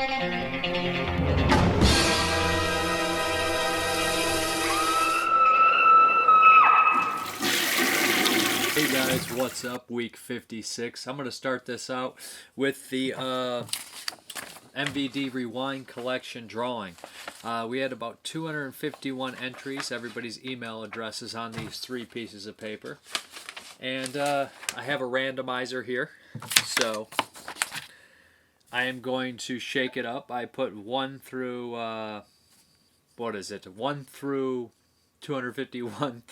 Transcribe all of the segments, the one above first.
Hey guys, what's up? Week 56. I'm going to start this out with the MVD Rewind collection drawing. We had about 251 entries. Everybody's email addresses on these 3 pieces of paper. And I have a randomizer here. So I am going to shake it up. I put 1 through, 1 through 251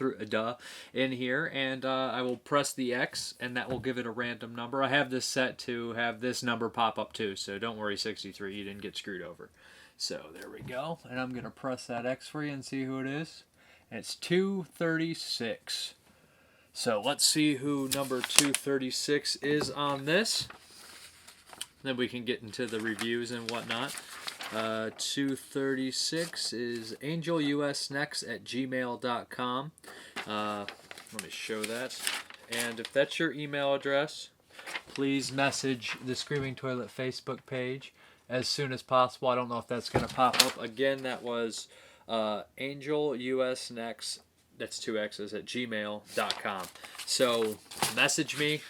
in here, and I will press the X, and that will give it a random number. I have this set to have this number pop up too, so don't worry, 63, you didn't get screwed over. So there we go, and I'm going to press that X for you and see who it is. And it's 236. So let's see who number 236 is on this. Then we can get into the reviews and whatnot. 236 is angelusnext@gmail.com. Let me show that. And if that's your email address, please message the Screaming Toilet Facebook page as soon as possible. I don't know if that's going to pop up. Again, that was angelusnext, that's 2 X's, at gmail.com. So message me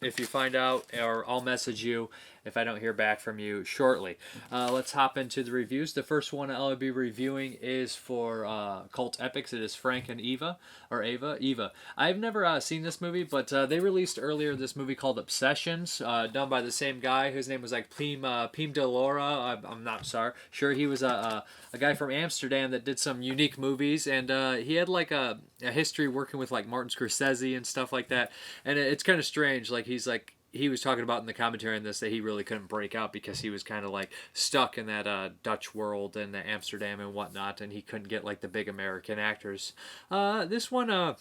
if you find out, or I'll message you if I don't hear back from you shortly. Let's hop into the reviews. The first one I'll be reviewing is for Cult Epics. It is Frank and Eva. I've never seen this movie, but they released earlier this movie called Obsessions, done by the same guy whose name was like Pim de Laura. I'm not sure. He was a guy from Amsterdam that did some unique movies, and he had like a history working with like Martin Scorsese and stuff like that. And it's kind of strange. Like he was talking about in the commentary on this that he really couldn't break out because he was kind of like stuck in that Dutch world and Amsterdam and whatnot, and he couldn't get like the big American actors. This one,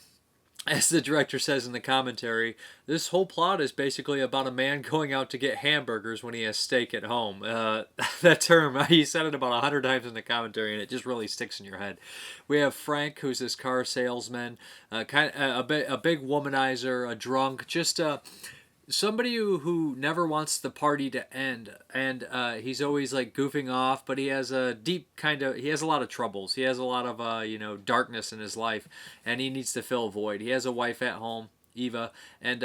as the director says in the commentary, this whole plot is basically about a man going out to get hamburgers when he has steak at home. That term, he said it about 100 times in the commentary, and it just really sticks in your head. We have Frank, who's this car salesman, a big womanizer, a drunk, just somebody who never wants the party to end, and he's always like goofing off, but he has a deep he has a lot of troubles. He has a lot of darkness in his life, and he needs to fill a void. He has a wife at home, Eva, and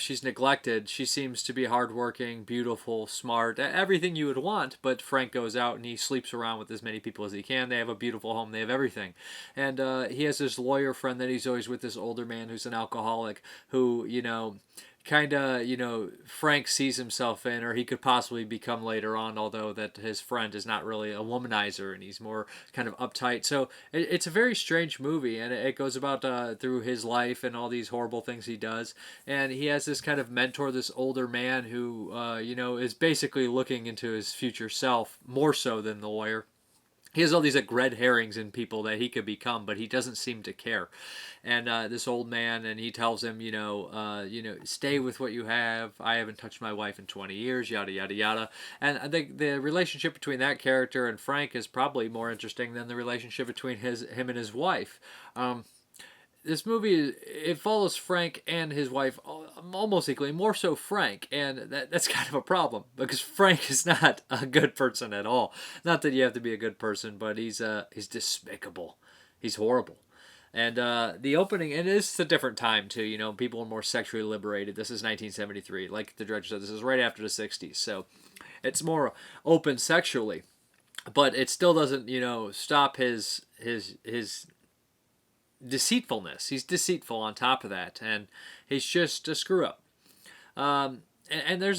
she's neglected. She seems to be hardworking, beautiful, smart, everything you would want, but Frank goes out and he sleeps around with as many people as he can. They have a beautiful home, they have everything. And he has this lawyer friend that he's always with, this older man who's an alcoholic, who, Frank sees himself in, or he could possibly become later on, although that his friend is not really a womanizer and he's more kind of uptight. So it's a very strange movie, and it goes about through his life and all these horrible things he does. And he has this kind of mentor, this older man who, is basically looking into his future self more so than the lawyer. He has all these like red herrings in people that he could become, but he doesn't seem to care. And this old man, and he tells him, stay with what you have. I haven't touched my wife in 20 years, yada, yada, yada. And I think the relationship between that character and Frank is probably more interesting than the relationship between him and his wife. This movie, it follows Frank and his wife almost equally, more so Frank, and that's kind of a problem because Frank is not a good person at all. Not that you have to be a good person, but he's despicable. He's horrible. And the opening, and it's a different time too, people are more sexually liberated. This is 1973, like the director said, this is right after the 60s, so it's more open sexually, but it still doesn't, stop his deceitfulness. He's deceitful on top of that, and he's just a screw up. And there's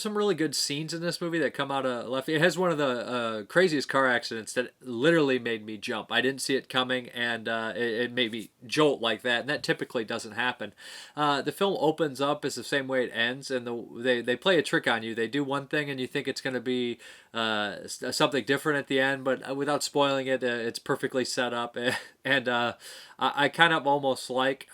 some really good scenes in this movie that come out of left. It has one of the craziest car accidents that literally made me jump. I didn't see it coming, and it made me jolt like that, and that typically doesn't happen. The film opens up as the same way it ends, and they play a trick on you. They do one thing, and you think it's going to be something different at the end, but without spoiling it, it's perfectly set up. And I kind of almost like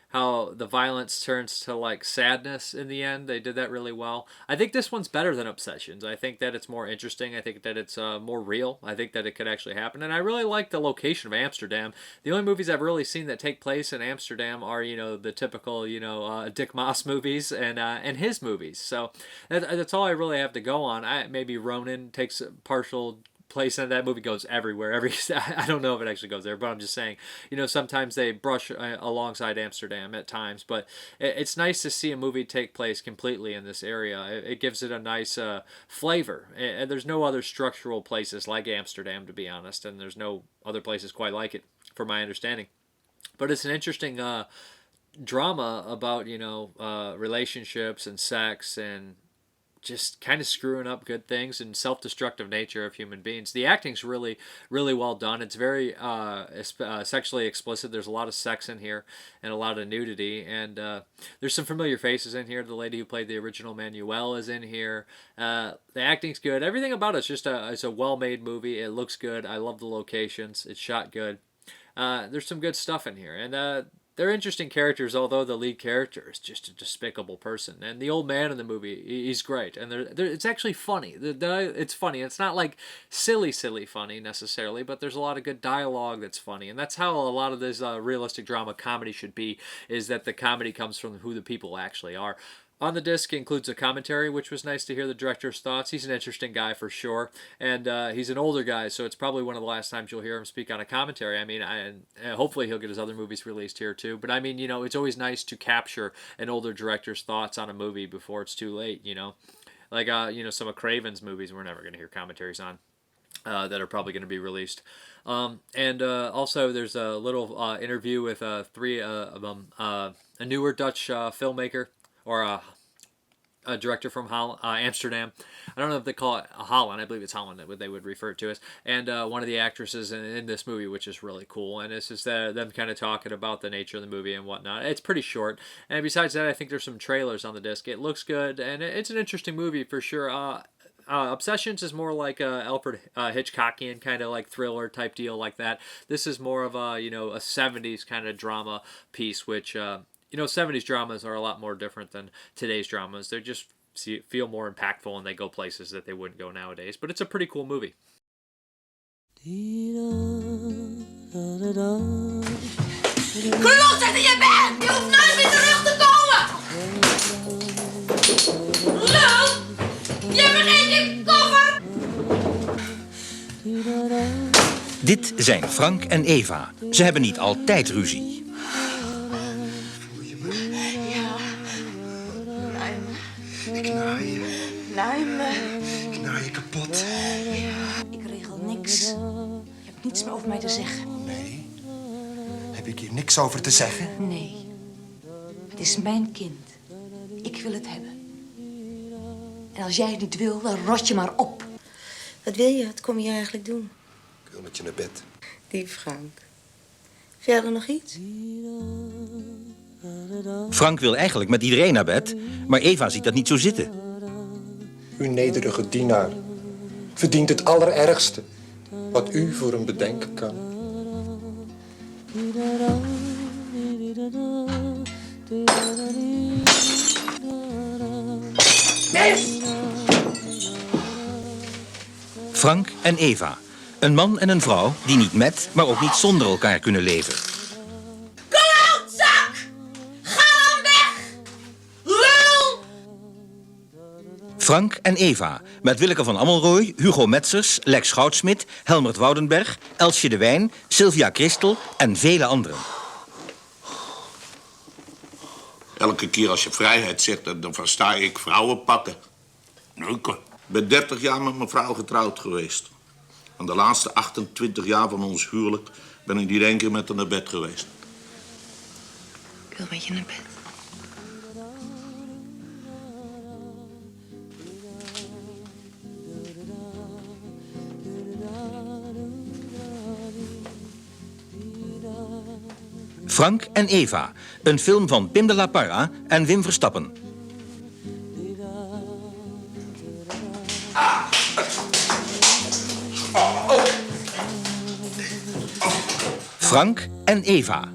how the violence turns to like sadness in the end. They did that really well. I think this one's better than Obsessions. I think that it's more interesting. I think that it's more real. I think that it could actually happen. And I really like the location of Amsterdam. The only movies I've really seen that take place in Amsterdam are, you know, the typical, you know, Dick Moss movies and his movies. So that's all I really have to go on. Maybe Ronin takes a partial place in that movie, goes everywhere. I don't know if it actually goes there, but I'm just saying, you know, sometimes they brush alongside Amsterdam at times, but it's nice to see a movie take place completely in this area. It gives it a nice flavor. And there's no other structural places like Amsterdam, to be honest, and there's no other places quite like it, from my understanding. But it's an interesting drama about, you know, relationships and sex and just kind of screwing up good things and self-destructive nature of human beings. The acting's really, really well done. It's very sexually explicit. There's a lot of sex in here and a lot of nudity. And there's some familiar faces in here. The lady who played the original Manuel is in here. The acting's good. Everything about it's just it's a well-made movie. It looks good. I love the locations. It's shot good. There's some good stuff in here. And they're interesting characters, although the lead character is just a despicable person. And the old man in the movie, he's great. And it's actually funny. It's funny. It's not like silly funny necessarily, but there's a lot of good dialogue that's funny. And that's how a lot of this realistic drama comedy should be, is that the comedy comes from who the people actually are. On the disc includes a commentary, which was nice to hear the director's thoughts. He's an interesting guy for sure, and he's an older guy, so it's probably one of the last times you'll hear him speak on a commentary. I mean, hopefully he'll get his other movies released here too, but I mean, you know, it's always nice to capture an older director's thoughts on a movie before it's too late, you know? Like, you know, some of Craven's movies we're never going to hear commentaries on. That are probably going to be released. And also there's a little interview with three of them, a newer Dutch filmmaker, or a director from Amsterdam. I don't know if they call it Holland. I believe it's Holland that they would refer to as. And one of the actresses in this movie, which is really cool. And it's just them kind of talking about the nature of the movie and whatnot. It's pretty short. And besides that, I think there's some trailers on the disc. It looks good, and it's an interesting movie for sure. Obsessions is more like a Alfred Hitchcockian kind of like thriller type deal like that. This is more of a, you know, a 70s kind of drama piece, which you know, 70s dramas are a lot more different than today's dramas. They just feel more impactful, and they go places that they wouldn't go nowadays. But it's a pretty cool movie. Klopt dat je bent! Je hoeft nooit meer terug te komen! Lul! Je vergeet je koffer! Dit zijn Frank en Eva. Ze hebben niet altijd ruzie. Ik naai je kapot. Ja, ik regel niks. Je hebt niets meer over mij te zeggen. Nee. Heb ik hier niks over te zeggen? Nee. Het is mijn kind. Ik wil het hebben. En als jij het niet wil, dan rot je maar op. Wat wil je? Wat kom je hier eigenlijk doen? Ik wil met je naar bed. Die Frank. Verder nog iets? Frank wil eigenlijk met iedereen naar bed, maar Eva ziet dat niet zo zitten. Uw nederige dienaar verdient het allerergste wat u voor hem bedenken kan. Frank en Eva. Een man en een vrouw die niet met, maar ook niet zonder elkaar kunnen leven. Klootzak! Ga dan weg! Lul! Frank en Eva. Met Willeke van Ammelrooy, Hugo Metzers, Lex Goudsmit, Helmert Woudenberg, Elsje de Wijn, Sylvia Christel en vele anderen. Elke keer als je vrijheid zegt, dan versta ik vrouwen pakken. Neuken. Ik ben 30 jaar met mijn vrouw getrouwd geweest. En de laatste 28 jaar van ons huwelijk ben ik niet één keer met haar naar bed geweest. Ik wil met je naar bed. Frank en Eva. Een film van Pim de la Parra en Wim Verstappen. Frank en Eva.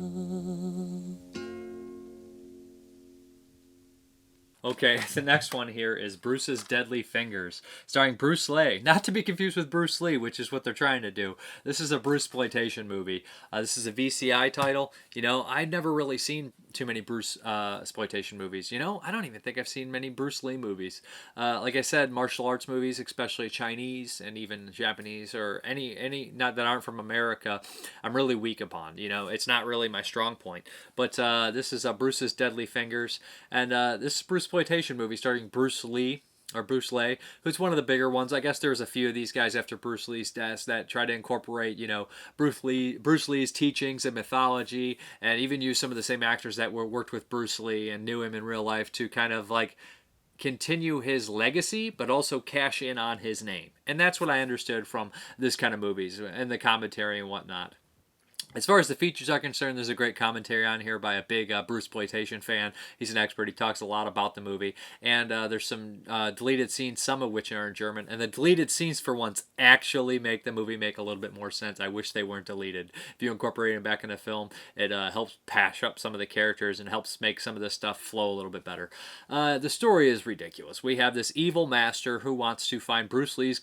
Okay, the next one here is Bruce's Deadly Fingers, starring Bruce Lee. Not to be confused with Bruce Lee, which is what they're trying to do. This is a Bruceploitation movie. This is a VCI title. You know, I've never really seen too many Bruce exploitation movies. You know, I don't even think I've seen many Bruce Lee movies. Like I said, martial arts movies, especially Chinese and even Japanese or any not that aren't from America, I'm really weak upon. You know, it's not really my strong point. But this is Bruce's Deadly Fingers, and this is Bruceploitation movie starring Bruce Lee. Or Bruce Lee, who's one of the bigger ones. I guess there's a few of these guys after Bruce Lee's death that try to incorporate, you know, Bruce Lee's teachings and mythology, and even use some of the same actors that worked with Bruce Lee and knew him in real life to kind of like continue his legacy, but also cash in on his name. And that's what I understood from this kind of movies and the commentary and whatnot. As far as the features are concerned, there's a great commentary on here by a big Bruceploitation fan. He's an expert. He talks a lot about the movie. And there's some deleted scenes, some of which are in German. And the deleted scenes, for once, actually make the movie make a little bit more sense. I wish they weren't deleted. If you incorporate them back in the film, it helps patch up some of the characters and helps make some of this stuff flow a little bit better. The story is ridiculous. We have this evil master who wants to find Bruce Lee's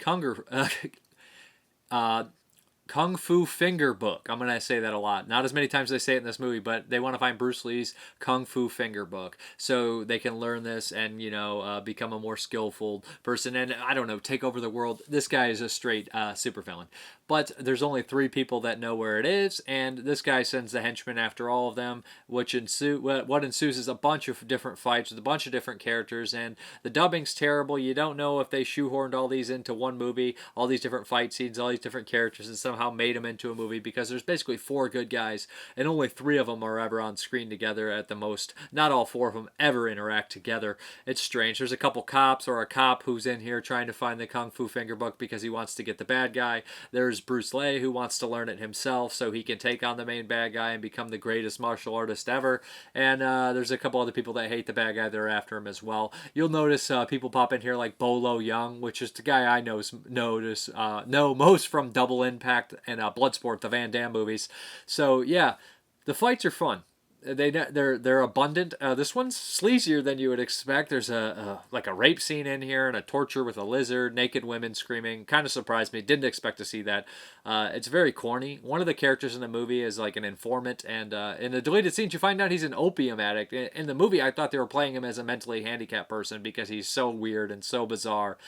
Kung Fu Finger Book. I'm going to say that a lot. Not as many times as they say it in this movie, but they want to find Bruce Lee's Kung Fu Finger Book so they can learn this and, you know, become a more skillful person and, I don't know, take over the world. This guy is a straight supervillain. But there's only 3 people that know where it is, and this guy sends the henchmen after all of them, what ensues is a bunch of different fights with a bunch of different characters, and the dubbing's terrible. You don't know if they shoehorned all these into one movie, all these different fight scenes, all these different characters, and somehow made them into a movie, because there's basically 4 good guys, and only 3 of them are ever on screen together at the most. Not all 4 of them ever interact together. It's strange. There's a couple cops, or a cop who's in here trying to find the Kung Fu Finger Book because he wants to get the bad guy. There's Bruce Lee, who wants to learn it himself so he can take on the main bad guy and become the greatest martial artist ever. And there's a couple other people that hate the bad guy that are after him as well. You'll notice people pop in here like Bolo Young, which is the guy I know most from Double Impact and Bloodsport, the Van Damme movies. So yeah, the fights are fun. They're abundant. This one's sleazier than you would expect. There's like a rape scene in here and a torture with a lizard, naked women screaming. Kind of surprised me. Didn't expect to see that. It's very corny. One of the characters in the movie is like an informant, and in the deleted scenes you find out he's an opium addict. In the movie I thought they were playing him as a mentally handicapped person because he's so weird and so bizarre.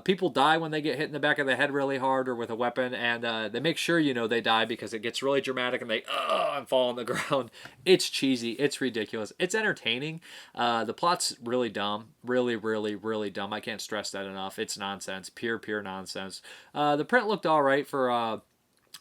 People die when they get hit in the back of the head really hard or with a weapon, and they make sure you know they die because it gets really dramatic and they and fall on the ground. It's cheesy. It's ridiculous. It's entertaining. The plot's really dumb. Really, really, really dumb. I can't stress that enough. It's nonsense. Pure nonsense. The print looked all right for...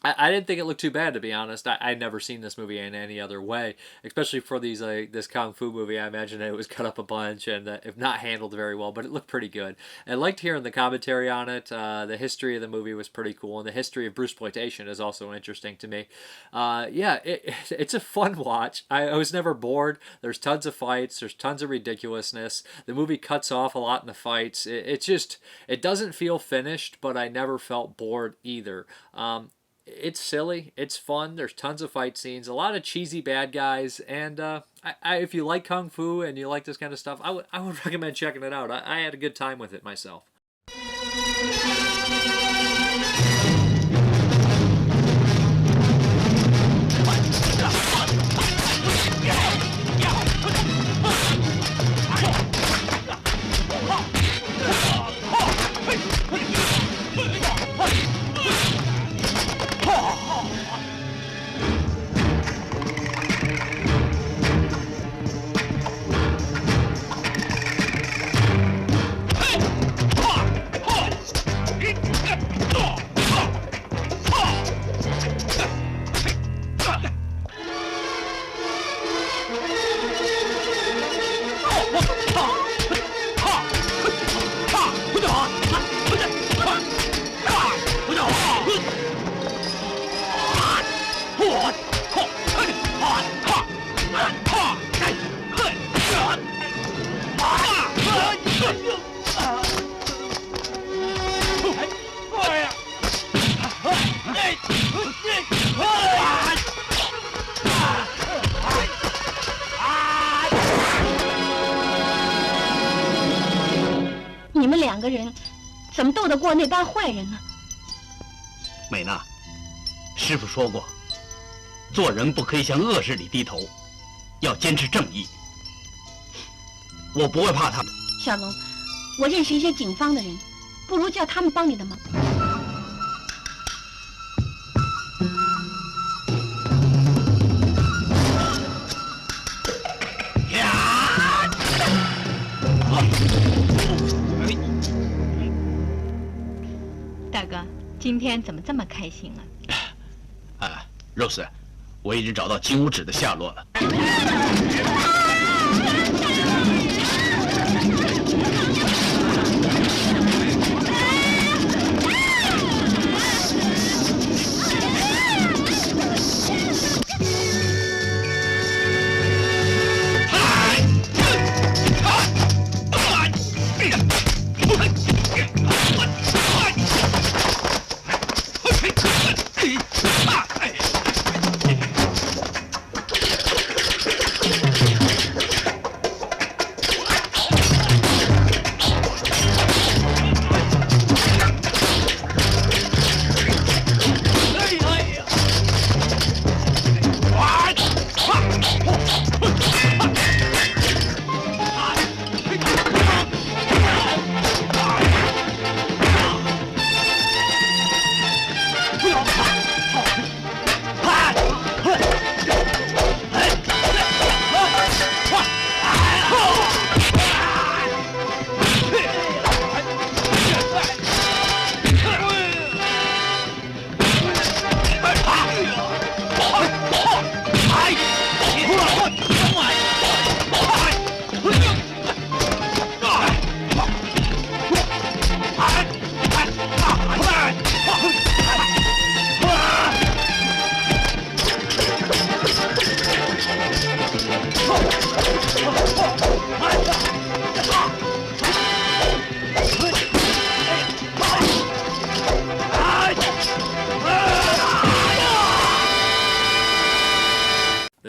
I didn't think it looked too bad, to be honest. I'd never seen this movie in any other way, especially for these this Kung Fu movie. I imagine it was cut up a bunch and if not handled very well, but it looked pretty good. I liked hearing the commentary on it. The history of the movie was pretty cool, and the history of Bruceploitation is also interesting to me. Yeah, it's a fun watch. I was never bored. There's tons of fights. There's tons of ridiculousness. The movie cuts off a lot in the fights. It doesn't feel finished, but I never felt bored either. It's silly. It's fun. There's tons of fight scenes, a lot of cheesy bad guys, and if you like Kung Fu and you like this kind of stuff, I would recommend checking it out. I had a good time with it myself. 个人怎么斗得过那帮坏人呢？美娜，师傅说过，做人不可以向恶势力低头，要坚持正义。我不会怕他们。小龙，我认识一些警方的人，不如叫他们帮你的忙。大哥，今天怎么这么开心啊？肉丝，我已经找到金乌指的下落了。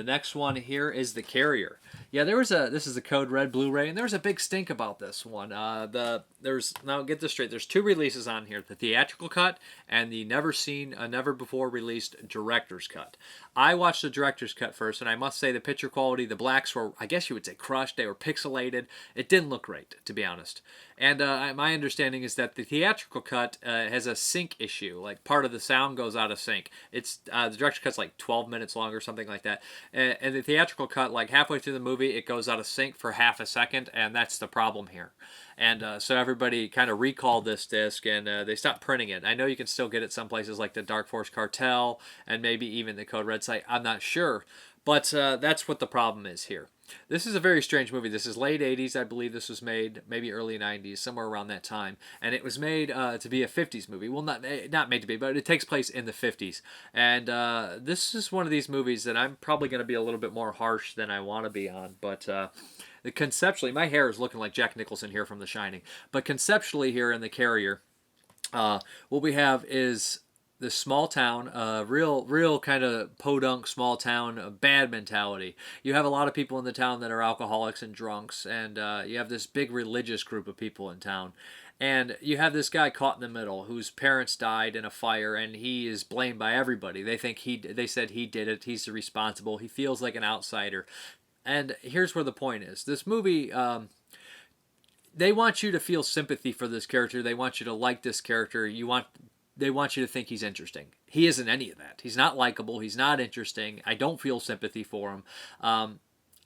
Next one here is The Carrier. Yeah, this is a Code Red Blu-ray, and there was a big stink about this one. Now get this straight. There's two releases on here: the theatrical cut and the never before released director's cut. I watched the director's cut first, and I must say the picture quality, the blacks were, I guess you would say, crushed. They were pixelated. It didn't look great, to be honest. And my understanding is that the theatrical cut has a sync issue. Like, part of the sound goes out of sync. It's the director's cut's like 12 minutes long or something like that. And the theatrical cut, like halfway through the movie, it goes out of sync for half a second, and that's the problem here. And so everybody kind of recalled this disc, and they stopped printing it. I know you can still get it some places like the Dark Force Cartel and maybe even the Code Red site. I'm not sure. But that's what the problem is here. This is a very strange movie. This is late 80s, I believe this was made, maybe early 90s, somewhere around that time. And it was made to be a 50s movie. Well, not made to be, but it takes place in the 50s. And this is one of these movies that I'm probably going to be a little bit more harsh than I want to be on. But conceptually, my hair is looking like Jack Nicholson here from The Shining. But conceptually here in The Carrier, what we have is this small town, real kind of podunk small town, bad mentality. You have a lot of people in the town that are alcoholics and drunks, and you have this big religious group of people in town. And you have this guy caught in the middle whose parents died in a fire, and he is blamed by everybody. They said he did it. He's the responsible. He feels like an outsider. And here's where the point is. This movie, they want you to feel sympathy for this character. They want you to like this character. They want you to think he's interesting. He isn't any of that. He's not likable. He's not interesting. I don't feel sympathy for him.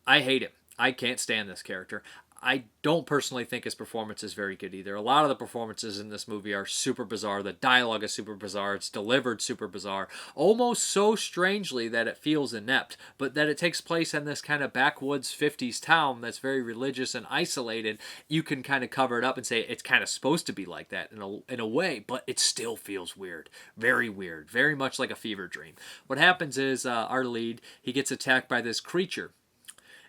I hate him. I can't stand this character. I don't personally think his performance is very good either. A lot of the performances in this movie are super bizarre. The dialogue is super bizarre. It's delivered super bizarre. Almost so strangely that it feels inept, but that it takes place in this kind of backwoods 50s town that's very religious and isolated. You can kind of cover it up and say it's kind of supposed to be like that in a way, but it still feels weird. Very much like a fever dream. What happens is our lead, he gets attacked by this creature.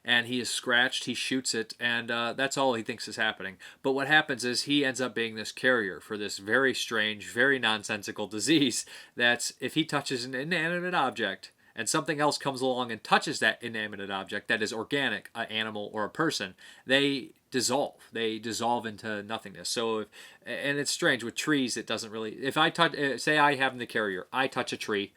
And he is scratched, he shoots it, and that's all he thinks is happening. But what happens is he ends up being this carrier for this very strange, very nonsensical disease that if he touches an inanimate object and something else comes along and touches that inanimate object that is organic, an animal or a person, they dissolve. They dissolve into nothingness. So, and it's strange with trees. It doesn't really. If I touch, say I have the carrier, I touch a tree,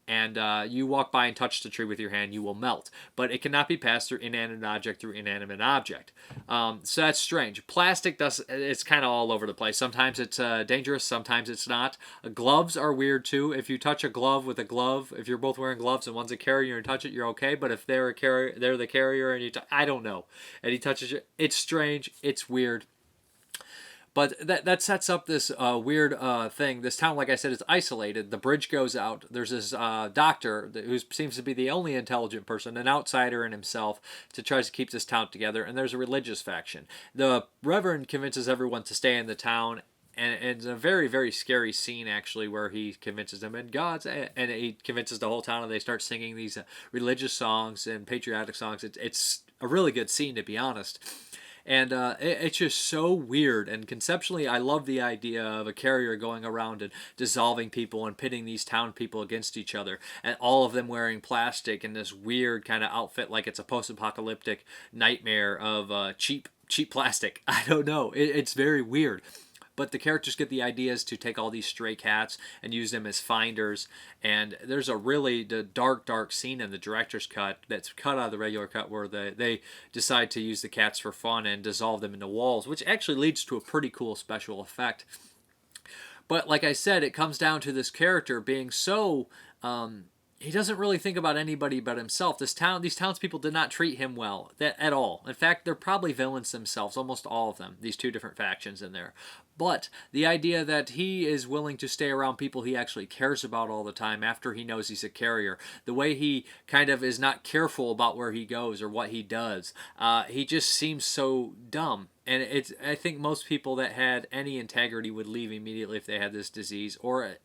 and you walk by and touch the tree with your hand, you will melt. But it cannot be passed through inanimate object. So that's strange. Plastic it's kind of all over the place. Sometimes it's dangerous, sometimes it's not. Gloves are weird too. If you touch a glove with a glove, if you're both wearing gloves and one's a carrier and touch it, you're okay. But if they're the carrier and I don't know, and he touches it, it's strange, it's weird. But that sets up this weird thing. This town, like I said, is isolated. The bridge goes out. There's this doctor who seems to be the only intelligent person, an outsider in himself, to try to keep this town together. And there's a religious faction. The Reverend convinces everyone to stay in the town. And it's a very, very scary scene, actually, where he convinces them, and he convinces the whole town, and they start singing these religious songs and patriotic songs. It's a really good scene, to be honest. And it's just so weird. And conceptually, I love the idea of a carrier going around and dissolving people and pitting these town people against each other. And all of them wearing plastic in this weird kind of outfit, like it's a post-apocalyptic nightmare of cheap plastic. I don't know. It's very weird. But the characters get the ideas to take all these stray cats and use them as finders. And there's a really dark scene in the director's cut that's cut out of the regular cut where they decide to use the cats for fun and dissolve them into walls, which actually leads to a pretty cool special effect. But like I said, it comes down to this character being so... he doesn't really think about anybody but himself. These townspeople did not treat him well at all. In fact, they're probably villains themselves, almost all of them, these two different factions in there. But the idea that he is willing to stay around people he actually cares about all the time after he knows he's a carrier, the way he kind of is not careful about where he goes or what he does, he just seems so dumb. And I think most people that had any integrity would leave immediately if they had this disease, or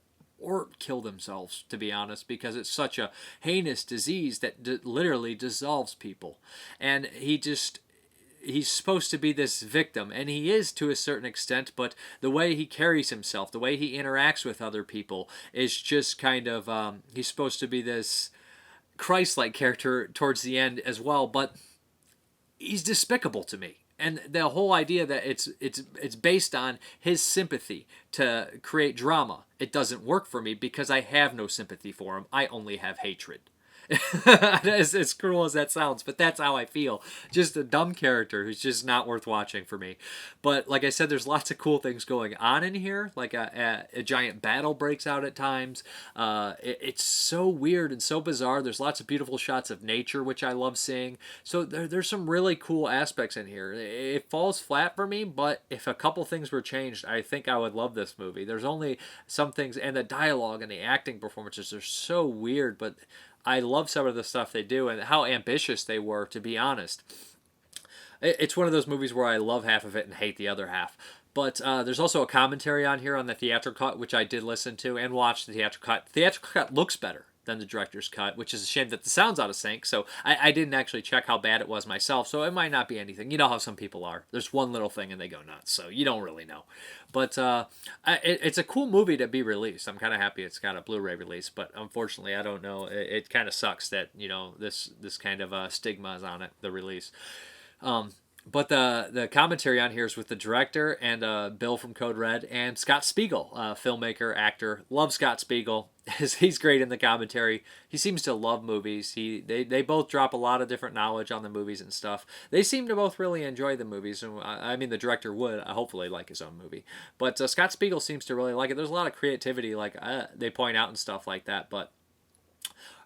kill themselves, to be honest, because it's such a heinous disease that literally dissolves people. And he's supposed to be this victim, and he is to a certain extent, but the way he carries himself, the way he interacts with other people is just kind of, he's supposed to be this Christ-like character towards the end as well, but he's despicable to me. And the whole idea that it's based on his sympathy to create drama, it doesn't work for me because I have no sympathy for him. I only have hatred. As cruel as that sounds, but that's how I feel. Just a dumb character who's just not worth watching for me. But like I said, there's lots of cool things going on in here. Like a giant battle breaks out at times. It's so weird and so bizarre. There's lots of beautiful shots of nature, which I love seeing. So there's some really cool aspects in here. It falls flat for me, but if a couple things were changed, I think I would love this movie. There's only some things, and the dialogue and the acting performances are so weird, but I love some of the stuff they do and how ambitious they were, to be honest. It's one of those movies where I love half of it and hate the other half. But there's also a commentary on here on the theatrical cut, which I did listen to and watch the theatrical cut. The theatrical cut looks better than the director's cut, which is a shame that the sound's out of sync. So I didn't actually check how bad it was myself, so it might not be anything. You know how some people are. There's one little thing and they go nuts, so you don't really know. But it's a cool movie to be released. I'm kind of happy it's got a Blu-ray release, but unfortunately, I don't know. It kind of sucks that, you know, this kind of stigma is on it, the release. But the commentary on here is with the director and Bill from Code Red and Scott Spiegel, filmmaker, actor. Love Scott Spiegel. He's great in the commentary. He seems to love movies. They both drop a lot of different knowledge on the movies and stuff. They seem to both really enjoy the movies. And I mean, the director would hopefully like his own movie. But Scott Spiegel seems to really like it. There's a lot of creativity, like they point out and stuff like that. But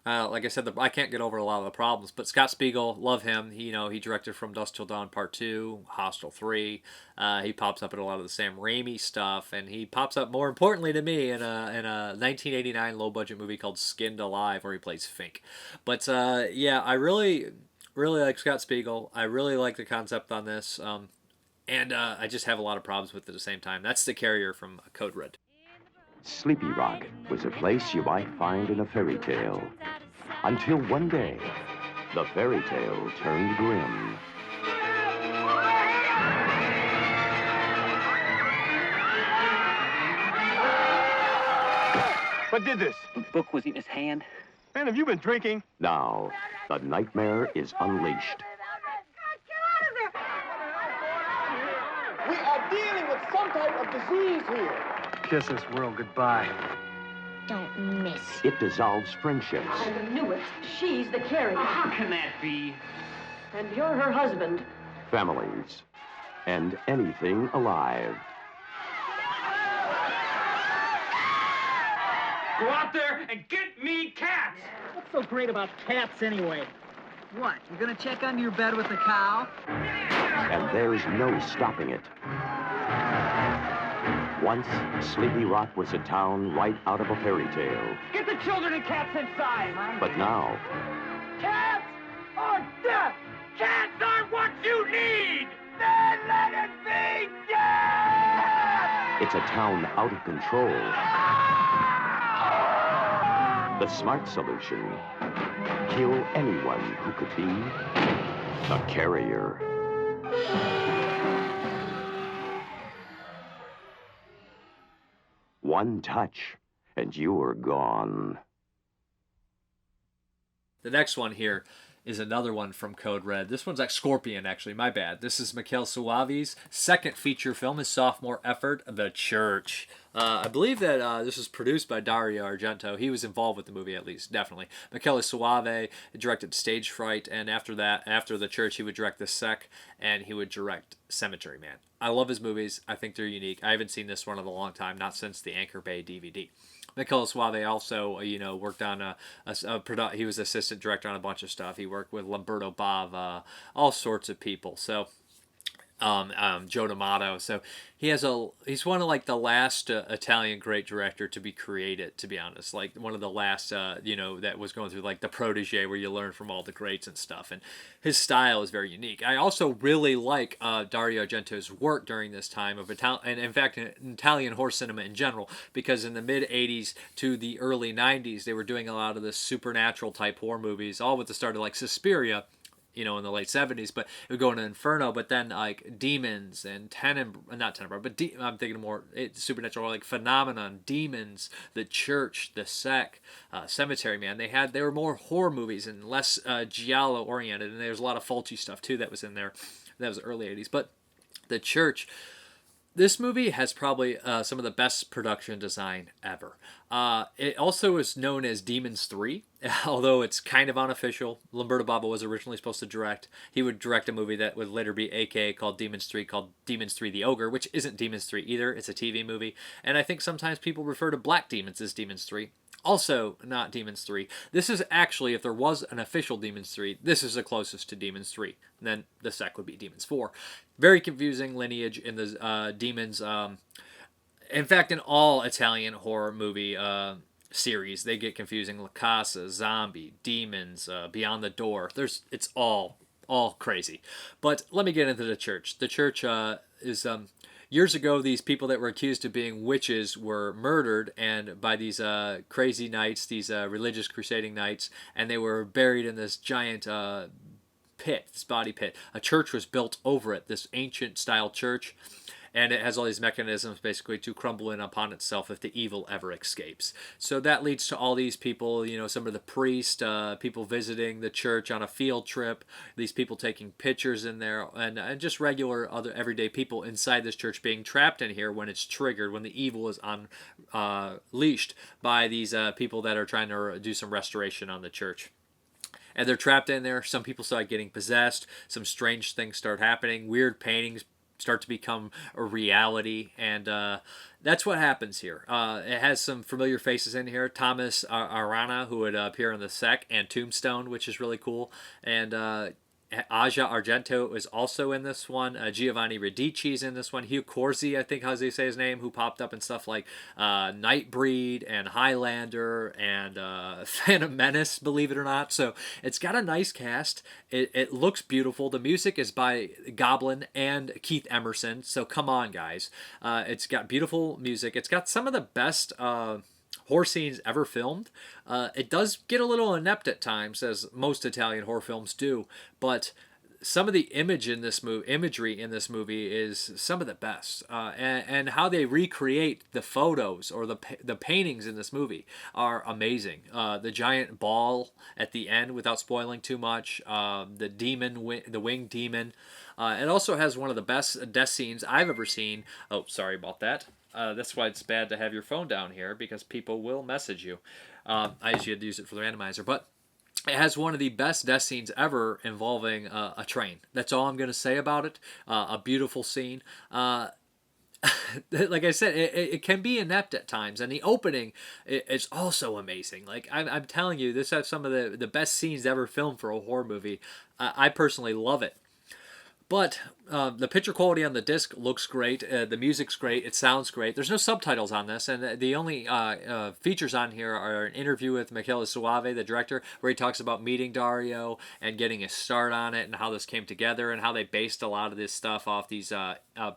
like I said, I can't get over a lot of the problems. But Scott Spiegel, love him. He directed From Dusk Till Dawn Part 2, Hostel 3. He pops up in a lot of the Sam Raimi stuff. And he pops up, more importantly to me, in a 1989 low-budget movie called Skinned Alive, where he plays Fink. But yeah, I really, really like Scott Spiegel. I really like the concept on this. And I just have a lot of problems with it at the same time. That's The Carrier from Code Red. Sleepy Rock was a place you might find in a fairy tale. Until one day, the fairy tale turned grim. What did this? The book was in his hand. Man, have you been drinking? Now, the nightmare is unleashed. dealing with some type of disease here. Kiss this world goodbye. Don't miss. It dissolves friendships. I knew it. She's the carrier. How can that be? And you're her husband. Families, and anything alive. Go out there and get me cats! What's so great about cats anyway? What, you're gonna check under your bed with the cow? And there's no stopping it. Once, Sleepy Rock was a town right out of a fairy tale. Get the children and cats inside! But now, Cats are death! Cats are what you need! Then let it be death! it's a town out of control. The smart solution: kill anyone who could be a carrier. One touch, and you're gone. The next one here is another one from Code Red. This one's like Scorpion, actually. My bad. This is Michele Soavi's second feature film, his sophomore effort, The Church. I believe that this was produced by Dario Argento. He was involved with the movie, at least, definitely. Michele Soavi directed Stage Fright, and after that, after The Church, he would direct The Sec, and he would direct Cemetery Man. I love his movies. I think they're unique. I haven't seen this one in a long time, not since the Anchor Bay DVD. Michele Soavi also, worked on he was assistant director on a bunch of stuff. He worked with Lamberto Bava, all sorts of people. So, Joe D'Amato. So he's one of like the last Italian great director to be created, to be honest. Like one of the last, that was going through like the protege where you learn from all the greats and stuff. And his style is very unique. I also really like Dario Argento's work during this time of and in fact, Italian horror cinema in general, because in the mid 80s to the early 90s, they were doing a lot of the supernatural type horror movies, all with the start of like Suspiria, in the late 70s, but it would go into Inferno, but then like Demons and I'm thinking more supernatural, like Phenomenon, Demons, The Church, The Sec, Cemetery Man. They were more horror movies and less giallo oriented, and there's a lot of Fulci stuff too that was in there. That was early 80s, but The Church. This movie has probably some of the best production design ever. It also is known as Demons 3, although it's kind of unofficial. Lamberto Bava was originally supposed to direct. He would direct a movie that would later be AKA called Demons 3, called Demons 3 the Ogre, which isn't Demons 3 either. It's a TV movie. And I think sometimes people refer to Black Demons as Demons 3. Also not Demons 3. This is actually, if there was an official Demons 3, this is the closest to Demons 3. And then the Sec would be Demons 4. Very confusing lineage in the Demons. In fact, in all Italian horror movie series, they get confusing. La Casa, Zombie, Demons, Beyond the Door. It's all crazy. But let me get into The Church. The Church is... Years ago, these people that were accused of being witches were murdered and by these crazy knights, these religious crusading knights, and they were buried in this giant pit, this body pit. A church was built over it, this ancient-style church, and it has all these mechanisms basically to crumble in upon itself if the evil ever escapes. So that leads to all these people, some of the priests, people visiting the church on a field trip, these people taking pictures in there, and just regular other everyday people inside this church being trapped in here when it's triggered, when the evil is unleashed by these people that are trying to do some restoration on the church. And they're trapped in there. Some people start getting possessed. Some strange things start happening. Weird paintings start to become a reality, and that's what happens here. It has some familiar faces in here. Thomas Arana, who would appear in The Sec, and Tombstone, which is really cool, and Aja Argento is also in this one. Giovanni Radici is in this one. Hugh Corsi, I think how they say his name, who popped up in stuff like Nightbreed and Highlander and Phantom Menace, believe it or not. So it's got a nice cast. It looks beautiful. The music is by Goblin and Keith Emerson. So come on, guys. It's got beautiful music. It's got some of the best... horror scenes ever filmed. It does get a little inept at times, as most Italian horror films do, but some of the imagery in this movie is some of the best, and how they recreate the photos or the paintings in this movie are amazing. The giant ball at the end, without spoiling too much, the winged demon. It also has one of the best death scenes I've ever seen. Oh, sorry about that. That's why it's bad to have your phone down here, because people will message you. I usually had to use it for the randomizer, but it has one of the best death scenes ever involving a train. That's all I'm going to say about it. A beautiful scene. Like I said, it can be inept at times, and the opening is also amazing. Like I'm telling you, this has some of the best scenes ever filmed for a horror movie. I personally love it. But the picture quality on the disc looks great. The music's great. It sounds great. There's no subtitles on this, and the only features on here are an interview with Michele Soavi, the director, where he talks about meeting Dario and getting a start on it and how this came together and how they based a lot of this stuff off these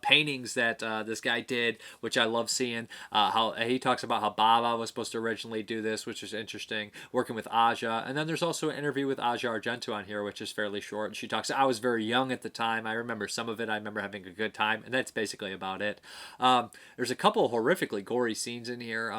paintings that this guy did, which I love seeing. How he talks about how Bava was supposed to originally do this, which is interesting, working with Aja. And then there's also an interview with Aja Argento on here, which is fairly short. And she talks, I was very young at the time. I remember some of it. I remember having a good time, and that's basically about it. There's a couple of horrifically gory scenes in here.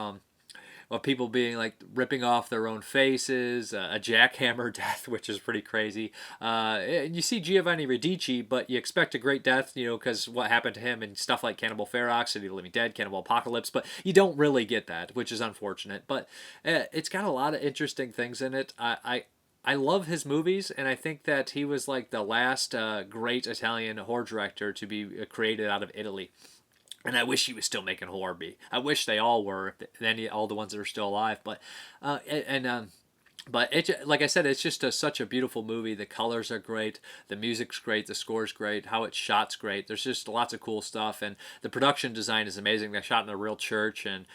Of people being like ripping off their own faces, a jackhammer death, which is pretty crazy. You see Giovanni Radici, but you expect a great death, because what happened to him and stuff like Cannibal Ferox, City of the Living Dead, Cannibal Apocalypse, but you don't really get that, which is unfortunate. But it's got a lot of interesting things in it. I love his movies, and I think that he was like the last great Italian horror director to be created out of Italy. And I wish he was still making horror. I wish they all were, all the ones that are still alive. But like I said, it's just such a beautiful movie. The colors are great, the music's great, the score's great, how it's shot's great. There's just lots of cool stuff, and the production design is amazing. They shot in a real church, and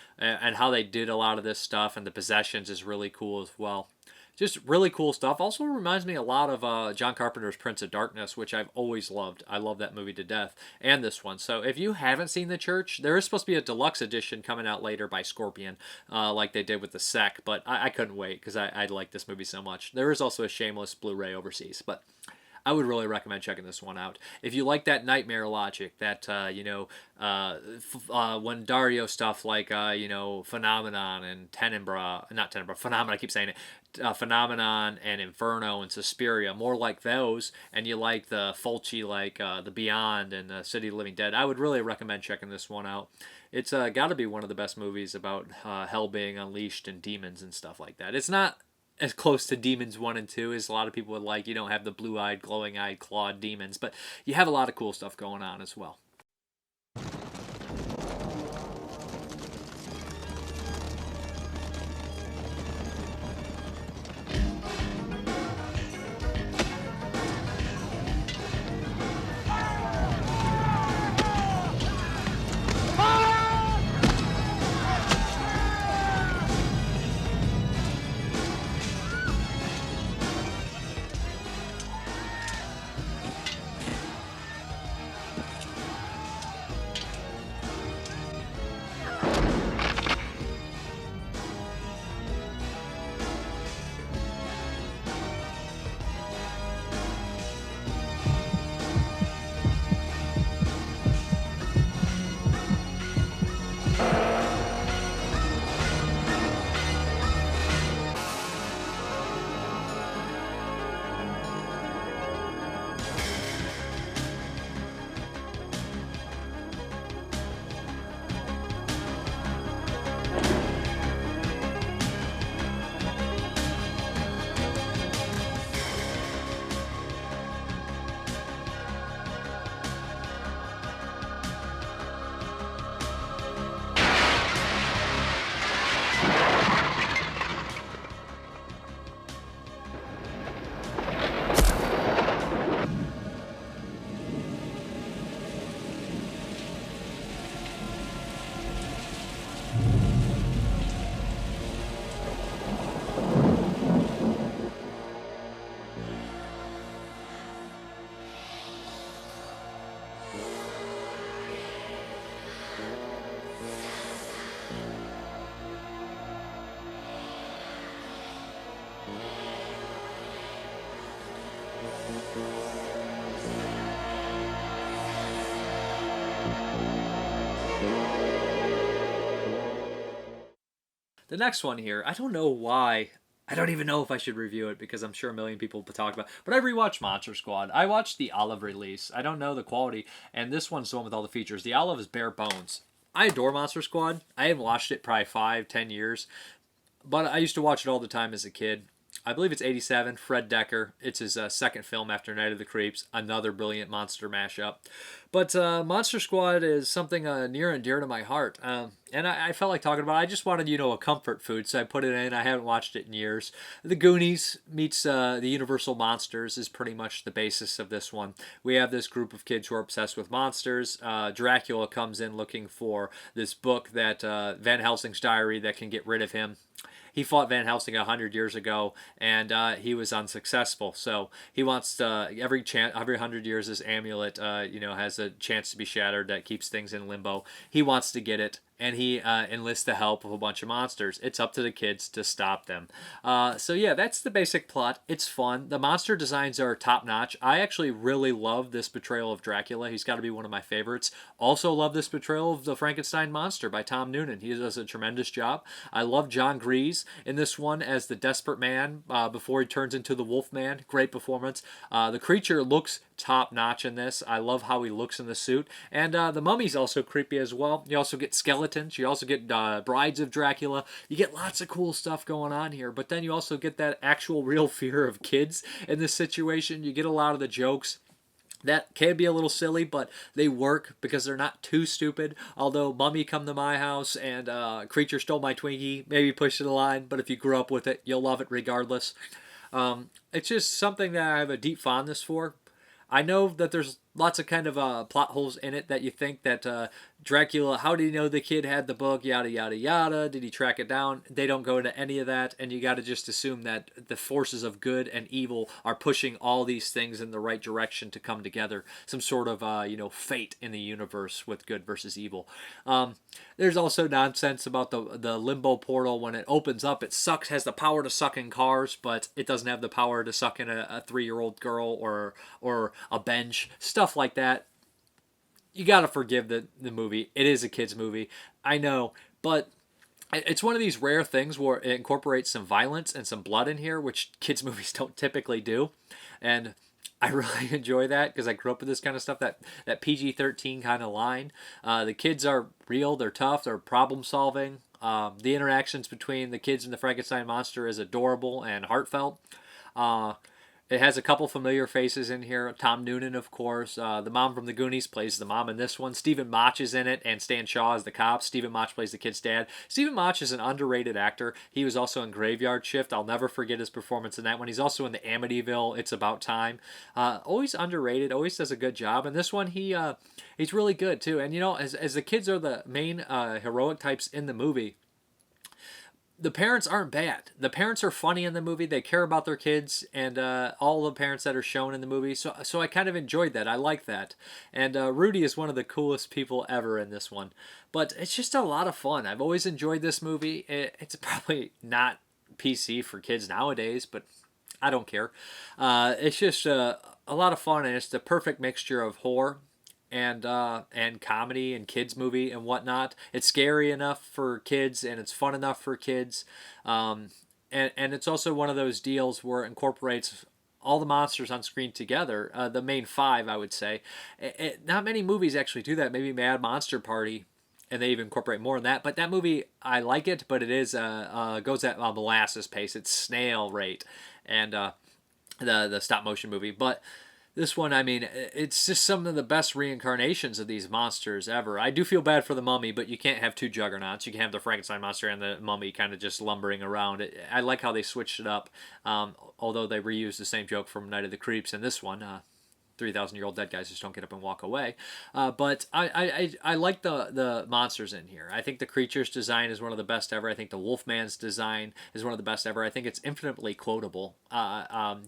how they did a lot of this stuff, and the possessions is really cool as well. Just really cool stuff. Also reminds me a lot of John Carpenter's Prince of Darkness, which I've always loved. I love that movie to death, and this one. So if you haven't seen The Church, there is supposed to be a deluxe edition coming out later by Scorpion, like they did with The Sec, but I couldn't wait because I like this movie so much. There is also a Shameless Blu-ray overseas, but I would really recommend checking this one out. If you like that nightmare logic, that, when Dario stuff like, Phenomenon and Phenomenon, I keep saying it, Phenomenon and Inferno and Suspiria, more like those, and you like the Fulci, like The Beyond and the City of the Living Dead, I would really recommend checking this one out. It's got to be one of the best movies about hell being unleashed and demons and stuff like that. It's not as close to Demons 1 and 2 as a lot of people would like. You don't have the blue-eyed, glowing-eyed, clawed demons, but you have a lot of cool stuff going on as well. The next one here, I don't know why. I don't even know if I should review it because I'm sure a million people will talk about it. But I rewatched Monster Squad. I watched the Olive release. I don't know the quality. And this one's the one with all the features. The Olive is bare bones. I adore Monster Squad. I haven't watched it probably 5-10 years. But I used to watch it all the time as a kid. I believe it's 87, Fred Dekker. It's his second film after Night of the Creeps. Another brilliant monster mashup. But Monster Squad is something near and dear to my heart. And I felt like talking about it. I just wanted, a comfort food, so I put it in. I haven't watched it in years. The Goonies meets the Universal Monsters is pretty much the basis of this one. We have this group of kids who are obsessed with monsters. Dracula comes in looking for this book that Van Helsing's diary that can get rid of him. He fought Van Helsing 100 years ago, and he was unsuccessful. So he wants every 100 years this amulet, has a chance to be shattered that keeps things in limbo. He wants to get it, and he enlists the help of a bunch of monsters. It's up to the kids to stop them. So yeah, that's the basic plot. It's fun. The monster designs are top-notch. I actually really love this portrayal of Dracula. He's got to be one of my favorites. Also love this portrayal of the Frankenstein monster by Tom Noonan. He does a tremendous job. I love John Grease in this one as the desperate man before he turns into the wolf man. Great performance. The creature looks top-notch in this. I love how he looks in the suit. And the mummy's also creepy as well. You also get skeletons. You also get brides of Dracula. You get lots of cool stuff going on here. But then you also get that actual real fear of kids in this situation. You get a lot of the jokes that can be a little silly, but they work because they're not too stupid. Although Mummy Come to My House and Creature Stole My Twinkie maybe push the line, but if you grew up with it, you'll love it regardless. It's just something that I have a deep fondness for. I know that there's lots of kind of plot holes in it that you think that Dracula, how did he know the kid had the book, yada, yada, yada, did he track it down? They don't go into any of that, and you got to just assume that the forces of good and evil are pushing all these things in the right direction to come together, some sort of, fate in the universe with good versus evil. There's also nonsense about the limbo portal. When it opens up, it has the power to suck in cars, but it doesn't have the power to suck in a 3-year-old girl or a bench. Stuff like that. You gotta forgive the movie. It is a kid's movie. I know. But it's one of these rare things where it incorporates some violence and some blood in here, which kids' movies don't typically do. And I really enjoy that because I grew up with this kind of stuff, that PG-13 kind of line. The kids are real. They're tough. They're problem-solving. The interactions between the kids and the Frankenstein monster is adorable and heartfelt. It has a couple familiar faces in here. Tom Noonan, of course. The mom from the Goonies plays the mom in this one. Stephen Mach is in it, and Stan Shaw is the cop. Stephen Mach plays the kid's dad. Stephen Mach is an underrated actor. He was also in Graveyard Shift. I'll never forget his performance in that one. He's also in the Amityville It's About Time. Always underrated. Always does a good job. And this one, he's really good, too. And, as the kids are the main heroic types in the movie, the parents aren't bad. The parents are funny in the movie. They care about their kids and all the parents that are shown in the movie. So I kind of enjoyed that. I like that. And Rudy is one of the coolest people ever in this one. But it's just a lot of fun. I've always enjoyed this movie. It's probably not PC for kids nowadays, but I don't care. It's just a lot of fun, and it's the perfect mixture of horror and comedy and kids movie and whatnot. It's scary enough for kids and it's fun enough for kids. And it's also one of those deals where it incorporates all the monsters on screen together. The main 5, I would say. Not many movies actually do that. Maybe Mad Monster Party, and they even incorporate more in that. But that movie, I like it, but it is goes at molasses pace. It's snail rate, and the stop motion movie. But this one, I mean, it's just some of the best reincarnations of these monsters ever. I do feel bad for the mummy, but you can't have 2 juggernauts. You can have the Frankenstein monster and the mummy kind of just lumbering around. I like how they switched it up, although they reused the same joke from Night of the Creeps in this one. 3,000-year-old dead guys just don't get up and walk away. But I like the monsters in here. I think the creature's design is one of the best ever. I think the Wolfman's design is one of the best ever. I think it's infinitely quotable.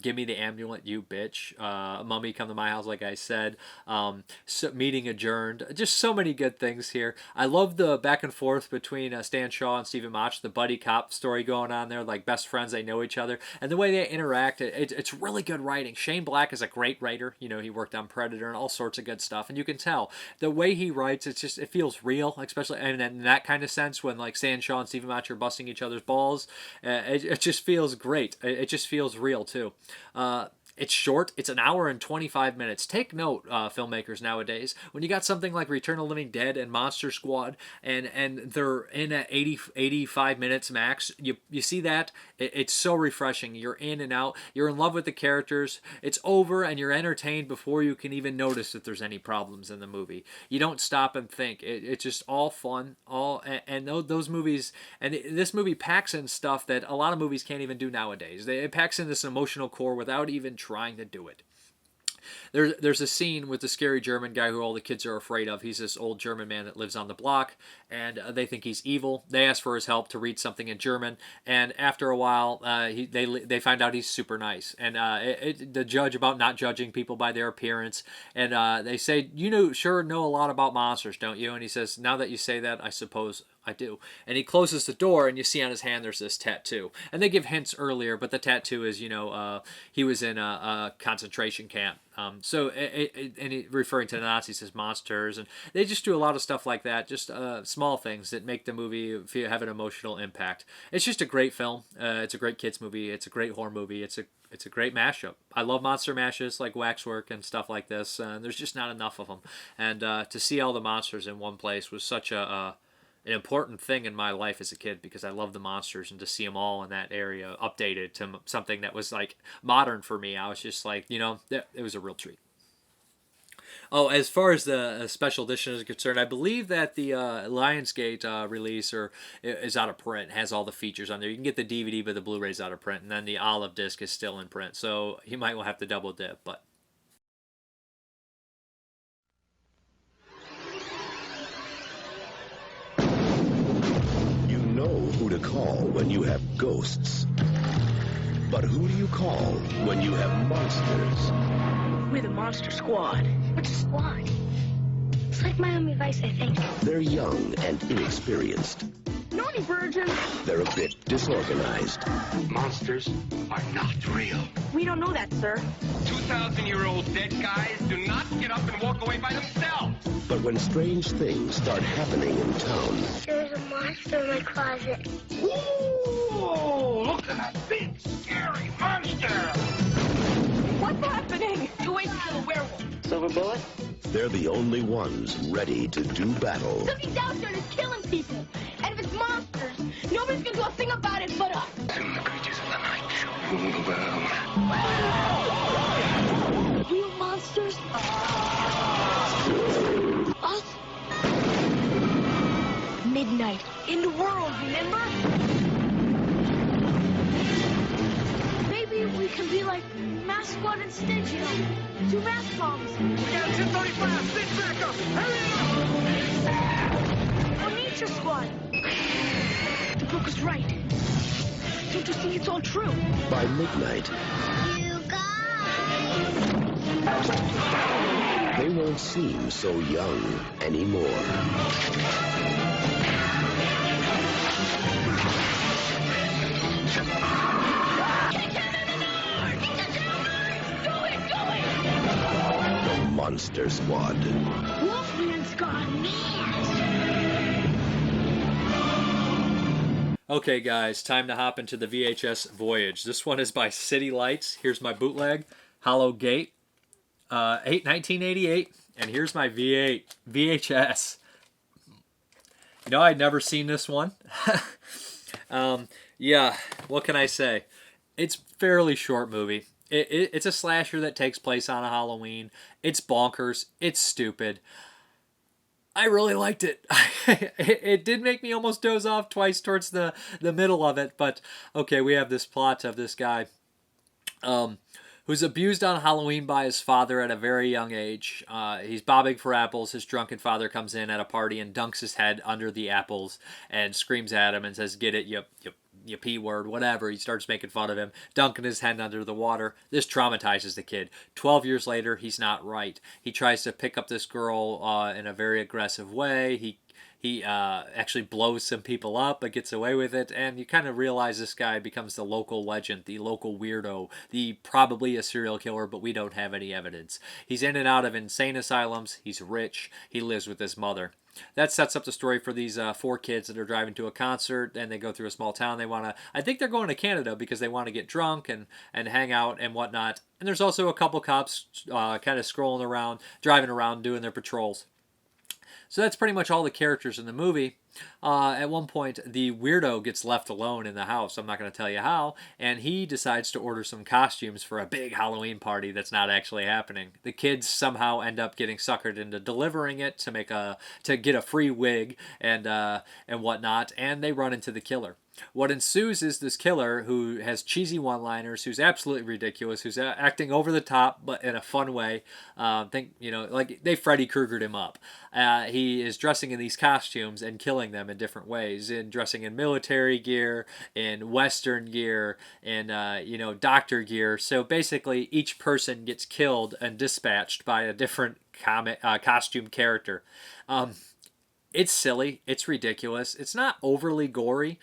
Give me the amulet, you bitch. Mummy Come to My House, like I said. Meeting Adjourned. Just so many good things here. I love the back and forth between Stan Shaw and Stephen Mach, the buddy cop story going on there, like best friends, they know each other. And the way they interact, it's really good writing. Shane Black is a great writer. know, he worked on Predator and all sorts of good stuff. And you can tell the way he writes, it feels real, especially in that kind of sense when like Sandshaw and Stephen Match are busting each other's balls. It just feels great. It just feels real too. It's short. It's an hour and 25 minutes. Take note, filmmakers nowadays, when you got something like Return of the Living Dead and Monster Squad, and they're in at 85 minutes max, you see that? It's so refreshing. You're in and out. You're in love with the characters. It's over, and you're entertained before you can even notice if there's any problems in the movie. You don't stop and think. It's just all fun. And those movies, and this movie packs in stuff that a lot of movies can't even do nowadays. It packs in this emotional core without even trying to do it. There's a scene with the scary German guy who all the kids are afraid of. He's this old German man that lives on the block, and they think he's evil. They ask for his help to read something in German, and after a while, they find out he's super nice. And the judge about not judging people by their appearance, and they say, "You sure know a lot about monsters, don't you?" And he says, "Now that you say that, I suppose I do." And he closes the door, and you see on his hand there's this tattoo. And they give hints earlier, but the tattoo is, he was in a concentration camp. And referring to the Nazis as monsters, and they just do a lot of stuff like that, just small things that make the movie have an emotional impact. It's just a great film. It's a great kids movie. It's a great horror movie. It's a great mashup. I love monster mashes like Waxwork and stuff like this. There's just not enough of them, and to see all the monsters in one place was such an important thing in my life as a kid, because I love the monsters, and to see them all in that area updated to something that was like modern for me, I was just like, it was a real treat. Oh, as far as the special edition is concerned, I believe that the Lionsgate release is out of print, has all the features on there. You can get the DVD, but the Blu-ray's out of print, and then the olive disc is still in print, so you might have to double dip, but... Who to call when you have ghosts. But who do you call when you have monsters? We're the Monster Squad. What's a squad? It's like Miami Vice, I think. They're young and inexperienced. Naughty virgin. They're a bit disorganized. Monsters are not real. We don't know that, sir. 2,000-year-old dead guys do not get up and walk away by themselves. But when strange things start happening in town... There's a monster in my closet. Ooh, look at that big, scary monster! What's happening? You wait to kill a werewolf. Silver bullet? They're the only ones ready to do battle. So he's out there and he's killing people. And if it's monsters, nobody's gonna do a thing about it but us. Soon the creatures of the night shall rule the world. Real monsters? Us? Midnight. In the world, remember? Maybe we can be like Mass Squad instead, Two mass bombs. We got 1035. Stick back up. Hurry up! Or Nature Squad. The book was right. Don't you see it's all true? By midnight... You guys! They won't seem so young anymore. The Monster Squad. Wolfman's gone mad. Okay, guys, time to hop into the VHS Voyage. This one is by City Lights. Here's my bootleg, Hollow Gate, 1988, and here's my VHS. I'd never seen this one. Yeah, what can I say? It's a fairly short movie. It's a slasher that takes place on a Halloween. It's bonkers. It's stupid. I really liked it. It did make me almost doze off twice towards the middle of it, but okay, we have this plot of this guy who's abused on Halloween by his father at a very young age. He's bobbing for apples. His drunken father comes in at a party and dunks his head under the apples and screams at him and says, "Get it, you P-word," whatever. He starts making fun of him, dunking his head under the water. This traumatizes the kid. 12 years later, he's not right. He tries to pick up this girl in a very aggressive way. He he actually blows some people up but gets away with it, and you kind of realize this guy becomes the local legend, the local weirdo, the probably a serial killer, but we don't have any evidence. He's in and out of insane asylums, he's rich, he lives with his mother. That sets up the story for these 4 kids that are driving to a concert, and they go through a small town. I think they're going to Canada because they want to get drunk and hang out and whatnot. And there's also a couple cops kind of scrolling around, driving around, doing their patrols. So that's pretty much all the characters in the movie. At one point, the weirdo gets left alone in the house. I'm not going to tell you how. And he decides to order some costumes for a big Halloween party that's not actually happening. The kids somehow end up getting suckered into delivering it to get a free wig and whatnot. And they run into the killer. What ensues is this killer who has cheesy one-liners, who's absolutely ridiculous, who's acting over the top but in a fun way. Like they Freddy Kruegered him up. He is dressing in these costumes and killing them in different ways, dressing in military gear, in Western gear, in doctor gear. So basically, each person gets killed and dispatched by a different costume character. It's silly. It's ridiculous. It's not overly gory.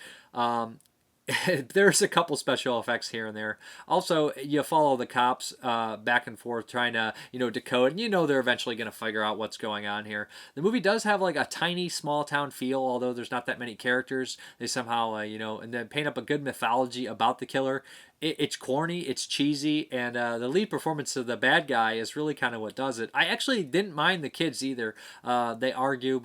There's a couple special effects here and there. Also, you follow the cops back and forth trying to, decode, and they're eventually going to figure out what's going on here. The movie does have like a tiny small town feel, although there's not that many characters. They somehow, and then paint up a good mythology about the killer. It's corny, it's cheesy, and the lead performance of the bad guy is really kind of what does it. I actually didn't mind the kids either. They argue,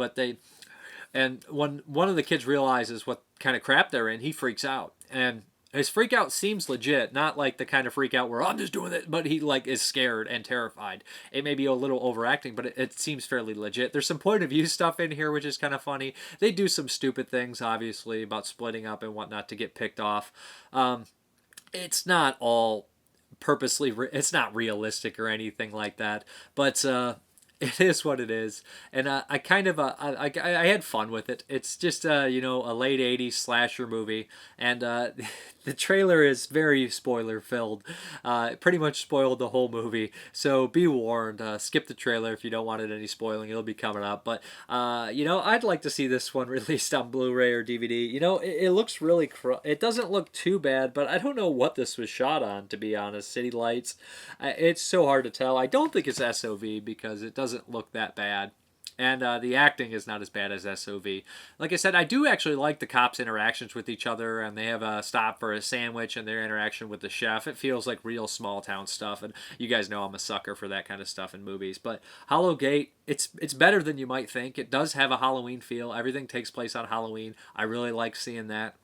and when one of the kids realizes what kind of crap they're in, he freaks out. And his freak out seems legit, not like the kind of freak out where I'm just doing it, but he is scared and terrified. It may be a little overacting, but it seems fairly legit. There's some point of view stuff in here, which is kind of funny. They do some stupid things, obviously, about splitting up and whatnot to get picked off. It's not all purposely, it's not realistic or anything like that, but it is what it is, and I kind of I had fun with it. It's just a late 80s slasher movie, and the trailer is very spoiler filled. It pretty much spoiled the whole movie, so be warned. Skip the trailer if you don't want any spoiling. It'll be coming up, but I'd like to see this one released on Blu-ray or DVD. It looks really it doesn't look too bad, but I don't know what this was shot on, to be honest. City lights, it's so hard to tell. I don't think it's SOV because it doesn't look that bad, and the acting is not as bad as SOV. Like I said, I do actually like the cops' interactions with each other, and they have a stop for a sandwich and their interaction with the chef. It feels like real small town stuff, and you guys know I'm a sucker for that kind of stuff in movies. But Hollow Gate, it's better than you might think. It does have a Halloween feel. Everything takes place on Halloween. I really like seeing that.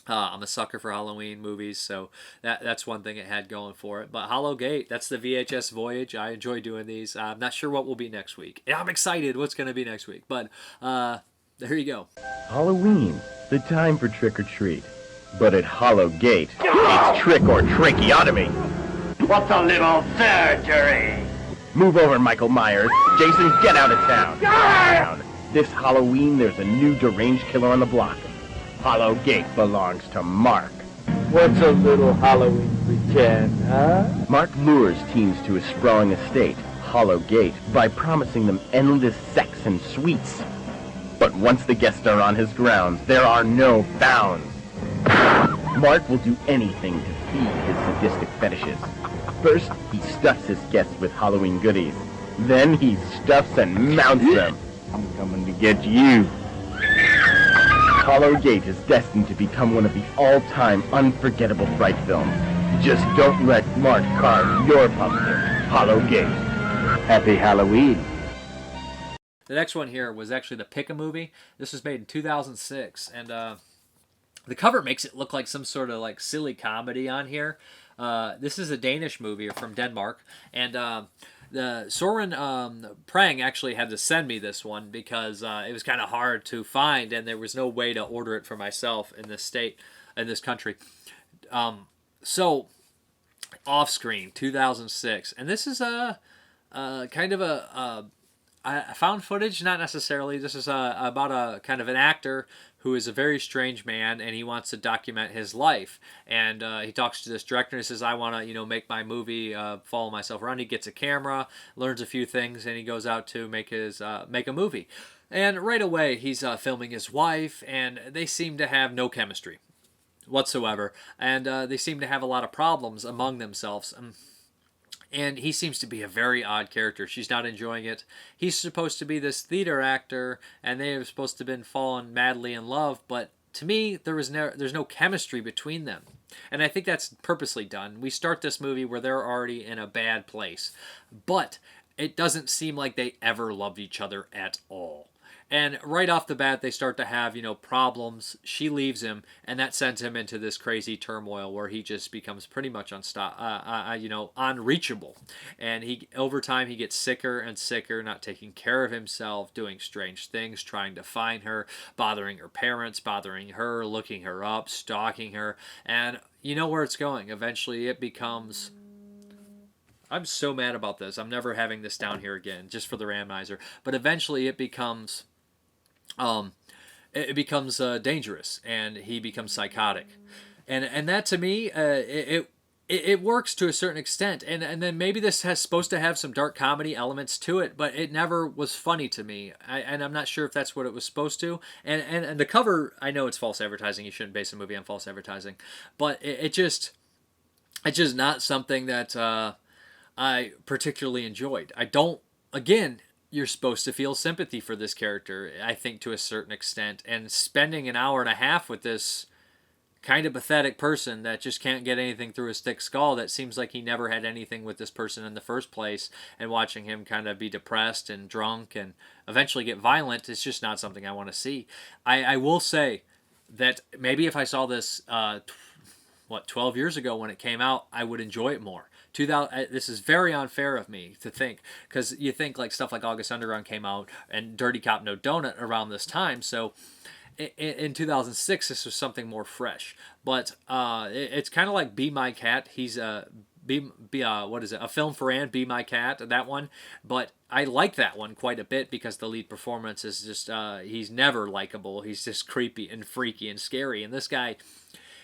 I'm a sucker for Halloween movies, so that's one thing it had going for it. But Hollow Gate, that's the VHS Voyage. I enjoy doing these. I'm not sure what will be next week. I'm excited what's going to be next week, but there you go. Halloween, the time for trick-or-treat. But at Hollow Gate, it's trick or tracheotomy. What's a little surgery? Move over, Michael Myers. Jason, get out of town. This Halloween, there's a new deranged killer on the block. Hollow Gate belongs to Mark. What's a little Halloween pretend, huh? Mark lures teens to his sprawling estate, Hollow Gate, by promising them endless sex and sweets. But once the guests are on his grounds, there are no bounds. Mark will do anything to feed his sadistic fetishes. First, he stuffs his guests with Halloween goodies. Then he stuffs and mounts them. I'm coming to get you. Hollow Gate is destined to become one of the all-time unforgettable fright films. Just don't let Mark carve your pumpkin. Hollow Gate. Happy Halloween. The next one here was actually the Picka movie. This was made in 2006, and the cover makes it look like some sort of silly comedy on here. This is a Danish movie from Denmark, and the Soren Prang actually had to send me this one because it was kind of hard to find, and there was no way to order it for myself in this state, in this country. So, Offscreen, 2006, and this is a kind of a found footage, not necessarily. This is about a kind of an actor who is a very strange man, and he wants to document his life. And he talks to this director and he says, I want to, you know, make my movie, follow myself around. He gets a camera, learns a few things, and he goes out to make a movie. And right away, he's filming his wife, and they seem to have no chemistry whatsoever. And they seem to have a lot of problems among themselves. And he seems to be a very odd character. She's not enjoying it. He's supposed to be this theater actor, and they are supposed to have been falling madly in love, but to me, there's no chemistry between them. And I think that's purposely done. We start this movie where they're already in a bad place, but it doesn't seem like they ever loved each other at all. And right off the bat, they start to have, you know, problems. She leaves him, and that sends him into this crazy turmoil where he just becomes pretty much unreachable. And over time, he gets sicker and sicker, not taking care of himself, doing strange things, trying to find her, bothering her parents, bothering her, looking her up, stalking her. And you know where it's going. Eventually, it becomes... I'm so mad about this. I'm never having this down here again, just for the randomizer. But eventually, it becomes... dangerous, and he becomes psychotic, and that to me it works to a certain extent, and then maybe this has supposed to have some dark comedy elements to it, but it never was funny to me, and I'm not sure if that's what it was supposed to. And the cover, I know it's false advertising. You shouldn't base a movie on false advertising, but it's just not something that I particularly enjoyed. Again, you're supposed to feel sympathy for this character, I think, to a certain extent. And spending an hour and a half with this kind of pathetic person that just can't get anything through his thick skull, that seems like he never had anything with this person in the first place, and watching him kind of be depressed and drunk and eventually get violent, it's just not something I want to see. I will say that maybe if I saw this, 12 years ago when it came out, I would enjoy it more. This is very unfair of me to think, because you think like stuff like August Underground came out and Dirty Cop No Donut around this time, so in 2006 this was something more fresh. But it's kind of like Be My Cat. He's what is it? A Film for Anne, Be My Cat, that one. But I like that one quite a bit because the lead performance is just he's never likable. He's just creepy and freaky and scary. And this guy,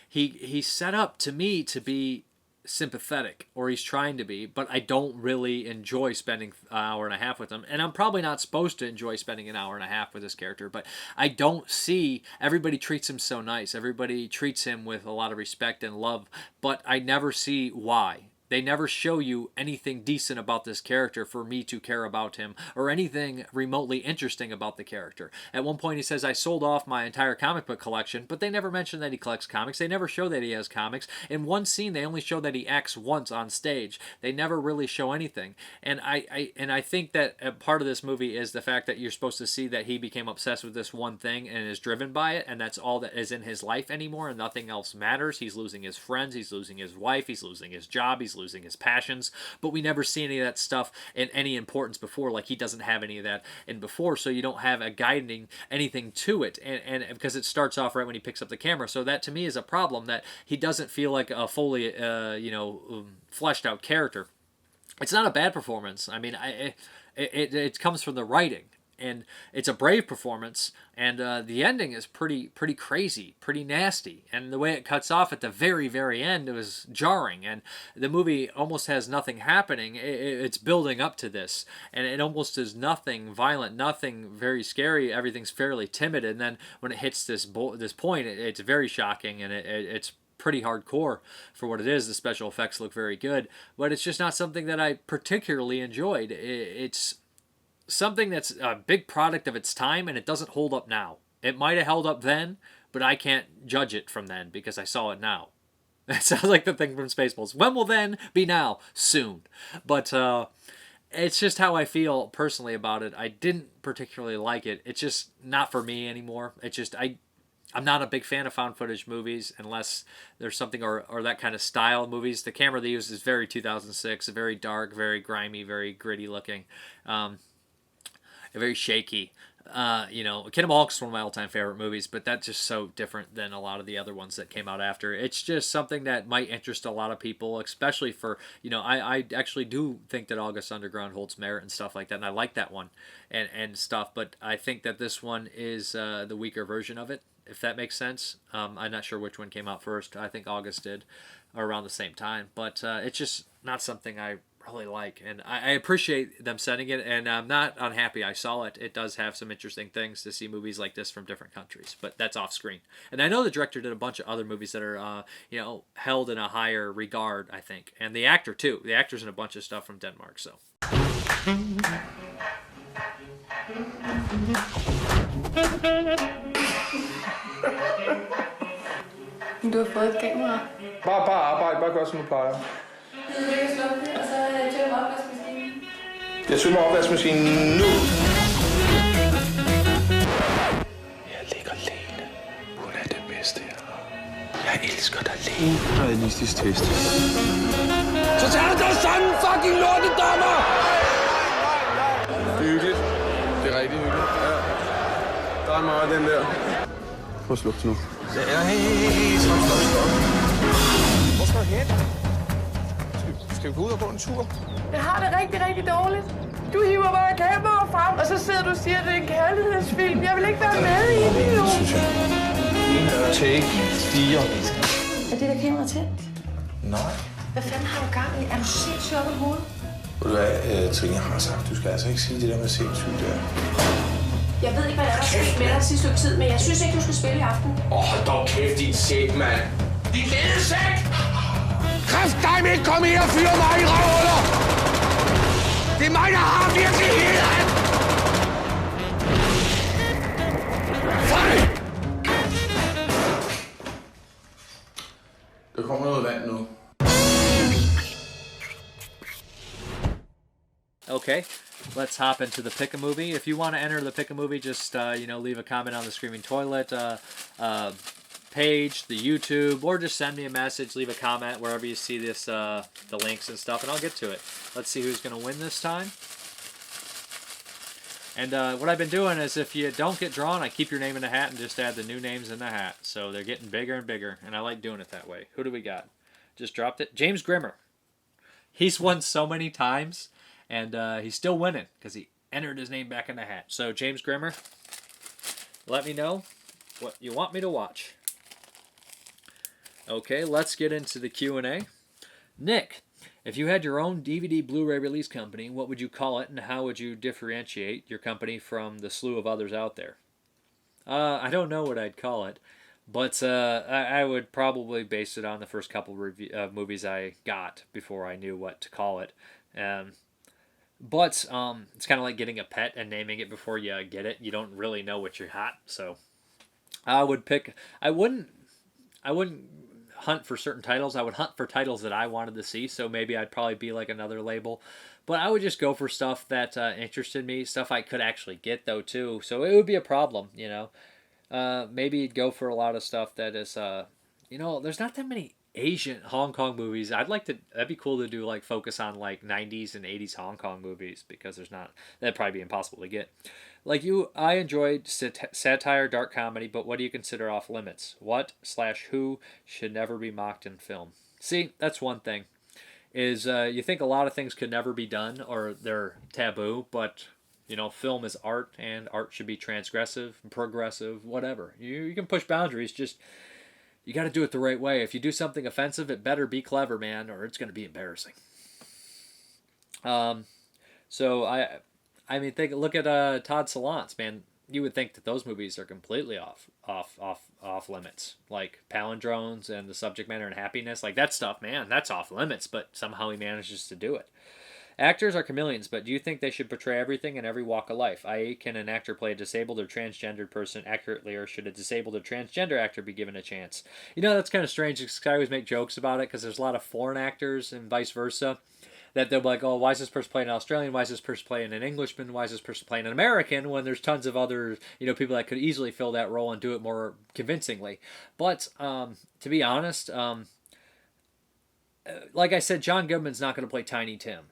he's set up to me to be sympathetic, or he's trying to be, but I don't really enjoy spending an hour and a half with him, and I'm probably not supposed to enjoy spending an hour and a half with this character, but I don't see... Everybody treats him so nice, everybody treats him with a lot of respect and love, but I never see why. They never show you anything decent about this character for me to care about him, or anything remotely interesting about the character. At one point he says, I sold off my entire comic book collection, but they never mention that he collects comics. They never show that he has comics. In one scene, they only show that he acts once on stage. They never really show anything. And I think that a part of this movie is the fact that you're supposed to see that he became obsessed with this one thing and is driven by it, and that's all that is in his life anymore, and nothing else matters. He's losing his friends, he's losing his wife, he's losing his job, he's losing his passions, but we never see any of that stuff in any importance before. Like, he doesn't have any of that in before, so you don't have a guiding anything to it, and because it starts off right when he picks up the camera. So that to me is a problem, that he doesn't feel like a fully fleshed out character. It's not a bad performance. I mean, it comes from the writing, and it's a brave performance, and the ending is pretty crazy, pretty nasty, and the way it cuts off at the very, very end, it was jarring, and the movie almost has nothing happening. It's building up to this, and it almost is nothing violent, nothing very scary. Everything's fairly timid, and then when it hits this point, it's very shocking, and it's pretty hardcore for what it is. The special effects look very good, but it's just not something that I particularly enjoyed. It's something that's a big product of its time, and it doesn't hold up now. It might have held up then, but I can't judge it from then because I saw it now. That sounds like the thing from Spaceballs. When will then be now? Soon. But it's just how I feel personally about it. I didn't particularly like it. It's just not for me anymore. It's just, I'm not a big fan of found footage movies unless there's something, or that kind of style of movies. The camera they use is very 2006, very dark, very grimy, very gritty looking. Very shaky. Kingdom Hulk is one of my all-time favorite movies, but that's just so different than a lot of the other ones that came out after. It's just something that might interest a lot of people, especially for, I actually do think that August Underground holds merit and stuff like that, and I like that one and stuff, but I think that this one is the weaker version of it. if that makes sense. I'm not sure which one came out first. I think August did, or around the same time. But it's just not something I really like, and I appreciate them sending it, and I'm not unhappy I saw it. It does have some interesting things to see movies like this from different countries, but that's off screen. And I know the director did a bunch of other movies that are held in a higher regard, I think, and the actor too. The actor's in a bunch of stuff from Denmark. So Du har fået et kamera. Bare arbejde, bare gør som du plejer. Jeg tømmer opvaskemaskinen nu. Jeg ligger alene. Hun er det bedste, jeg har. Jeg elsker dig alene. Realistisk test. Så tager du dig sammen, fucking lortedommer! Det er hyggeligt. Det er rigtig hyggeligt. Ja. Der er meget den der. Prøv at slukke nu. Ja, hey, stop. Hvor skal du hen? Skal vi gå ud og gå en tur? Jeg har det rigtig, rigtig dårligt. Du hiver bare kameraet frem, og så sidder du og siger, at det er en kærlighedsfilm. Jeg vil ikke være med i det, jo. Take 4. Er det der kamera tændt? Nej. Hvad fanden har du gang i? Er du sindssygt op i hovedet? Ved du hvad, Trine har sagt, du skal altså ikke sige det der med sindssygt der. Jeg ved ikke, hvad der er sket med dig sidste stykke tid, men jeg synes ikke, du skal spille i aften. Hold dog kæft, din sæk, mand. Din lille sæk! Kræft dig med ikke komme ind og fyre mig i røvhuller! Det er mig, der har virkeligheden! Fej! Der kommer noget vand nu. okay, let's hop into the Pick a Movie. If you want to enter the Pick a Movie, just leave a comment on the Screaming Toilet page, the YouTube, or just send me a message, leave a comment wherever you see this, the links and stuff, and I'll get to it. Let's see who's going to win this time. And what I've been doing is if you don't get drawn, I keep your name in the hat and just add the new names in the hat. So they're getting bigger and bigger, and I like doing it that way. Who do we got? Just dropped it. James Grimmer. He's won so many times, and he's still winning because he entered his name back in the hat. So James Grimmer, let me know what you want me to watch. Okay, let's get into the Q&A. Nick, if you had your own DVD Blu-ray release company, what would you call it, and how would you differentiate your company from the slew of others out there? I don't know what I'd call it, but I would probably base it on the first couple movies I got before I knew what to call it. But it's kind of like getting a pet and naming it before you get it. You don't really know what you got, so I wouldn't hunt for certain titles. I would hunt for titles that I wanted to see, so maybe I'd probably be like another label. But I would just go for stuff that interested me, stuff I could actually get, though, too. So it would be a problem, you know. Maybe you'd go for a lot of stuff that is, there's not that many Asian Hong Kong movies. That'd be cool to do, like, focus on, like, 90s and 80s Hong Kong movies, because that'd probably be impossible to get. Like I enjoyed satire, dark comedy, but what do you consider off limits? What/who should never be mocked in film? See, that's one thing. Is you think a lot of things could never be done or they're taboo, but film is art, and art should be transgressive, progressive, whatever. You can push boundaries, just you got to do it the right way. If you do something offensive, it better be clever, man, or it's going to be embarrassing. Look at Todd Solondz, man. You would think that those movies are completely off limits, like Palindromes and The Subject Matter and Happiness, like that stuff, man. That's off limits, but somehow he manages to do it. Actors are chameleons, but do you think they should portray everything in every walk of life? I.e., can an actor play a disabled or transgendered person accurately, or should a disabled or transgender actor be given a chance? That's kind of strange, because I always make jokes about it, because there's a lot of foreign actors and vice versa, that they'll be like, oh, why is this person playing an Australian? Why is this person playing an Englishman? Why is this person playing an American? When there's tons of other, people that could easily fill that role and do it more convincingly. But to be honest, like I said, John Goodman's not going to play Tiny Tim,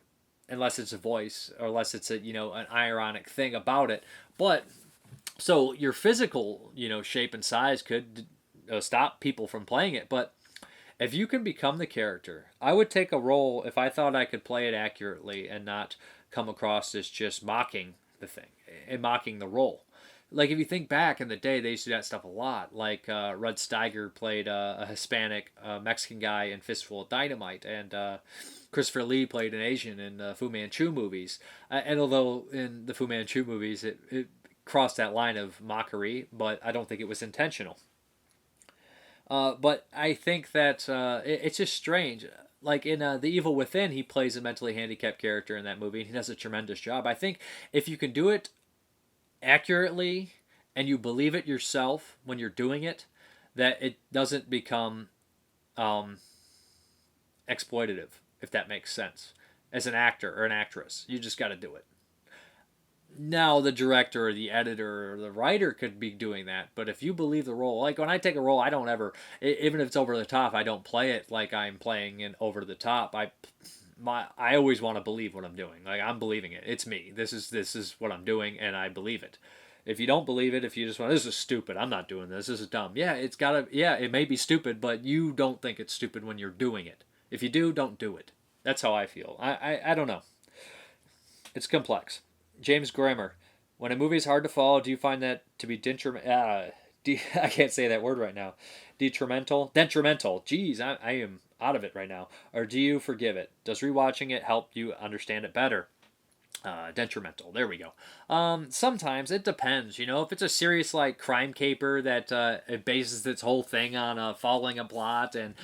unless it's a voice, or unless it's an ironic thing about it. But so your physical, shape and size could stop people from playing it, but if you can become the character, I would take a role if I thought I could play it accurately and not come across as just mocking the thing and mocking the role. like if you think back in the day, they used to do that stuff a lot. Like Rudd Steiger played a Hispanic Mexican guy in Fistful of Dynamite, and Christopher Lee played an Asian in Fu Manchu movies. And although in the Fu Manchu movies it crossed that line of mockery, but I don't think it was intentional. But I think that it's just strange. Like in The Evil Within, he plays a mentally handicapped character in that movie, and he does a tremendous job. I think if you can do it accurately and you believe it yourself when you're doing it, that it doesn't become exploitative, if that makes sense. As an actor or an actress, you just got to do it. Now the director or the editor or the writer could be doing that, but if you believe the role, like when I take a role, I don't ever, even if it's over the top, I don't play it like I'm playing it over the top. I always want to believe what I'm doing. Like I'm believing it. It's me. This is what I'm doing, and I believe it. If you don't believe it, if you just want, this is stupid, I'm not doing this. This is dumb. Yeah, it may be stupid, but you don't think it's stupid when you're doing it. If you do, don't do it. That's how I feel. I don't know. It's complex. James Grammer, when a movie is hard to follow, do you find that to be I can't say that word right now. Detrimental? Jeez, I am out of it right now. Or do you forgive it? Does rewatching it help you understand it better? Detrimental. There we go. Sometimes it depends, if it's a serious like crime caper that it bases its whole thing on following a plot and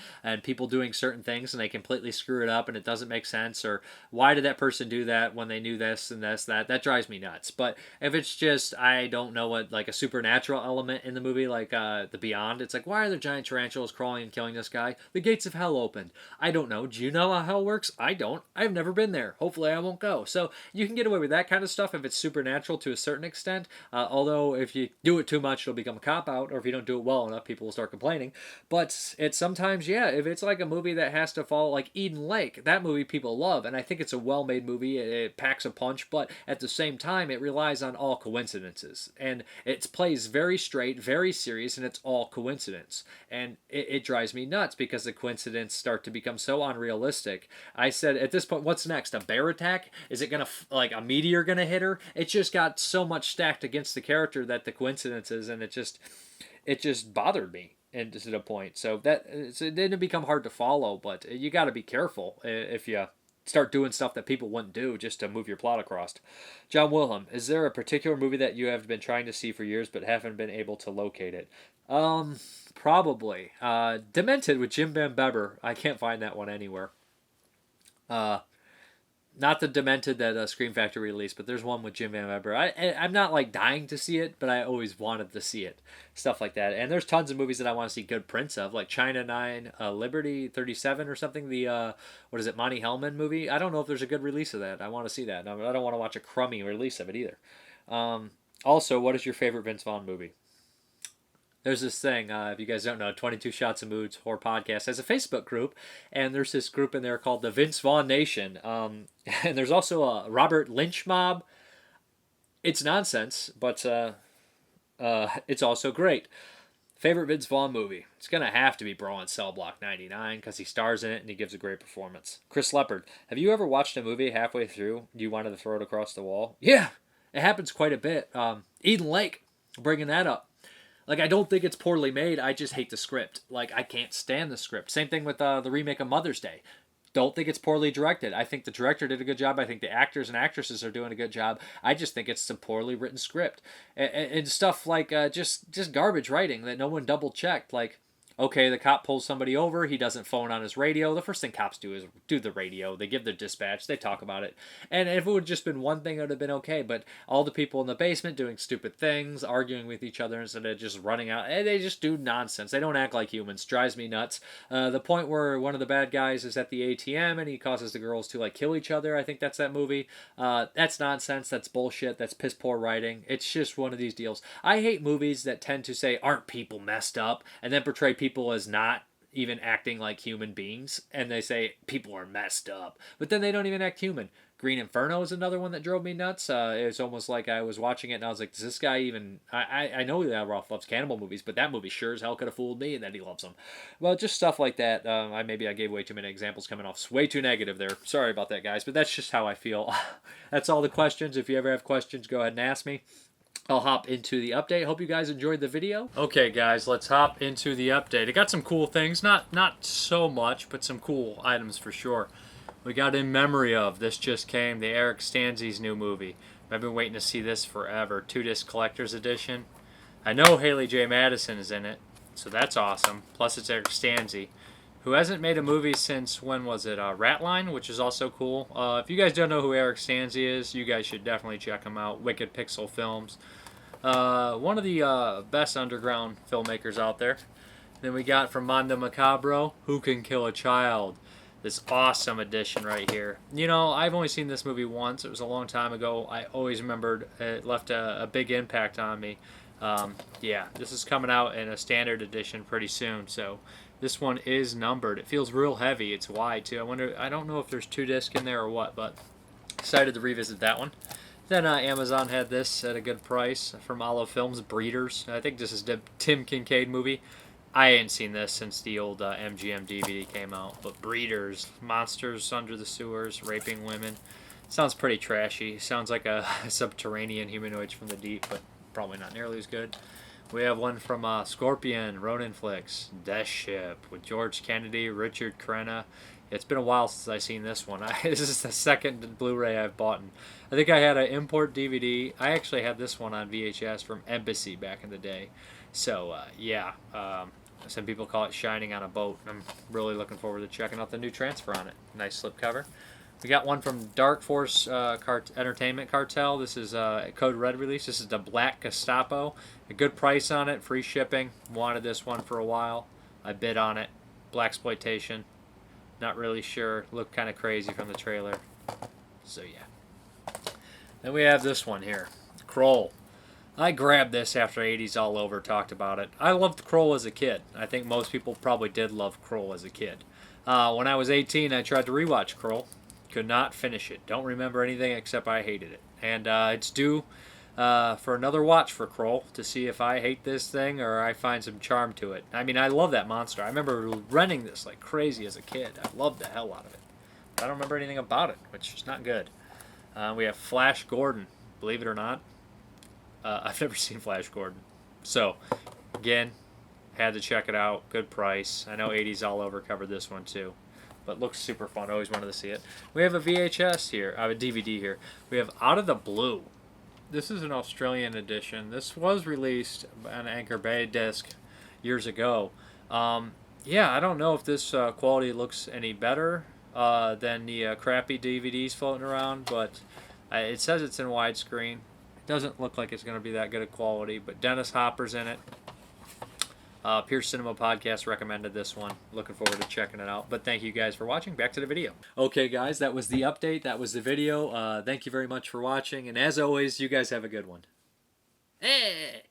people doing certain things and they completely screw it up and it doesn't make sense, or why did that person do that when they knew this and this, that drives me nuts. But if it's just, I don't know, what like a supernatural element in the movie, like The Beyond, it's like, why are there giant tarantulas crawling and killing this guy? The gates of hell opened. I don't know. Do you know how hell works? I don't. I've never been there. Hopefully I won't go. So you can get away with that kind of stuff if it's supernatural to a certain extent, although if you do it too much it'll become a cop-out, or if you don't do it well enough people will start complaining. But it's sometimes, if it's like a movie that has to follow, like Eden Lake, that movie people love, and I think it's a well-made movie. It packs a punch, but at the same time it relies on all coincidences, and it plays very straight, very serious, and it's all coincidence, and it drives me nuts because the coincidences start to become so unrealistic. I said at this point, what's next? A bear attack? Is it gonna like a meteor gonna hit her? It just got so much stacked against the character that the coincidences, and it just bothered me, and to the point. So it didn't become hard to follow, but you got to be careful if you start doing stuff that people wouldn't do just to move your plot across. John Wilhelm, is there a particular movie that you have been trying to see for years but haven't been able to locate it? Probably Demented with Jim Van Bebber. I can't find that one anywhere. Not the Demented that Scream Factory released, but there's one with Jim Van Bebber. I'm not like dying to see it, but I always wanted to see it. Stuff like that. And there's tons of movies that I want to see good prints of, like China 9, Liberty 37 or something. The, Monty Hellman movie? I don't know if there's a good release of that. I want to see that. I don't want to watch a crummy release of it either. Also, what is your favorite Vince Vaughn movie? There's this thing, if you guys don't know, 22 Shots of Moods Horror Podcast has a Facebook group, and there's this group in there called the Vince Vaughn Nation. And there's also a Robert Lynch mob. It's nonsense, but it's also great. Favorite Vince Vaughn movie? It's going to have to be Brawl in Cell Block 99 because he stars in it and he gives a great performance. Chris Leopard, have you ever watched a movie halfway through you wanted to throw it across the wall? Yeah, it happens quite a bit. Eden Lake, bringing that up. Like, I don't think it's poorly made. I just hate the script. Like, I can't stand the script. Same thing with the remake of Mother's Day. Don't think it's poorly directed. I think the director did a good job. I think the actors and actresses are doing a good job. I just think it's a poorly written script. And stuff like just garbage writing that no one double-checked. Like, okay, the cop pulls somebody over. He doesn't phone on his radio. The first thing cops do is do the radio. They give their dispatch. They talk about it. And if it would have just been one thing, it would have been okay. But all the people in the basement doing stupid things, arguing with each other instead of just running out. And they just do nonsense. They don't act like humans. Drives me nuts. The point where one of the bad guys is at the ATM and he causes the girls to like kill each other. I think that's that movie. That's nonsense. That's bullshit. That's piss poor writing. It's just one of these deals. I hate movies that tend to say, aren't people messed up? And then portray people as not even acting like human beings, and they say people are messed up, but then they don't even act human. Green Inferno is another one that drove me nuts. It was almost like I was watching it and I was like, does this guy even... I know that Rolf loves cannibal movies, but that movie sure as hell could have fooled me, and that he loves them. Well, just stuff like that. Maybe I gave way too many examples coming off way too negative there. Sorry about that, guys, but that's just how I feel. That's all the questions. If you ever have questions, go ahead and ask me. I'll hop into the update. Hope you guys enjoyed the video. Okay, guys, let's hop into the update. It got some cool things. Not so much, but some cool items for sure. We got In Memory Of. This just came. The Eric Stanzi's new movie. I've been waiting to see this forever. 2-disc collector's edition. I know Haley J. Madison is in it, so that's awesome. Plus, it's Eric Stanzi, who hasn't made a movie since, when was it? Ratline, which is also cool. If you guys don't know who Eric Stanzi is, you guys should definitely check him out. Wicked Pixel Films. One of the best underground filmmakers out there. Then we got from Mondo Macabro, Who Can Kill a Child? This awesome edition right here. You know, I've only seen this movie once. It was a long time ago. I always remembered it left a big impact on me. Yeah, this is coming out in a standard edition pretty soon, so this one is numbered. It feels real heavy. It's wide, too. I don't know if there's 2 discs in there or what, but excited to revisit that one. Then Amazon had this at a good price from Olive Films, Breeders. I think this is the Tim Kincaid movie. I ain't seen this since the old MGM DVD came out. But Breeders, monsters under the sewers, raping women. Sounds pretty trashy. Sounds like a subterranean humanoids from the deep, but probably not nearly as good. We have one from Scorpion, Ronin Flicks, Deathship with George Kennedy, Richard Crenna. It's been a while since I've seen this one. This is the second Blu-ray I've bought. I think I had an import DVD. I actually had this one on VHS from Embassy back in the day. So, yeah. Some people call it Shining on a Boat. I'm really looking forward to checking out the new transfer on it. Nice slipcover. We got one from Dark Force Entertainment Cartel. This is a Code Red release. This is the Black Gestapo. A good price on it. Free shipping. Wanted this one for a while. I bid on it. Blaxploitation. Not really sure. Looked kind of crazy from the trailer. So, yeah. Then we have this one here. Krull. I grabbed this after 80s All Over talked about it. I loved Krull as a kid. I think most people probably did love Krull as a kid. When I was 18, I tried to rewatch Krull. Could not finish it. Don't remember anything except I hated it. And it's due for another watch for Krull to see if I hate this thing or I find some charm to it. I mean, I love that monster. I remember renting this like crazy as a kid. I loved the hell out of it. But I don't remember anything about it, which is not good. We have Flash Gordon. Believe it or not, I've never seen Flash Gordon. So, again, had to check it out. Good price. I know 80s All Over covered this one too. But looks super fun. Always wanted to see it. We have a VHS here. I have a DVD here. We have Out of the Blue. This is an Australian edition. This was released on Anchor Bay disc years ago. Yeah, I don't know if this quality looks any better than the crappy DVDs floating around, but it says it's in widescreen. It doesn't look like it's going to be that good a quality, but Dennis Hopper's in it. Pierce Cinema Podcast recommended this one. Looking forward to checking it out. But thank you guys for watching. Back to the video. Okay, guys, that was the update. That was the video. Thank you very much for watching. And as always, you guys have a good one. Hey!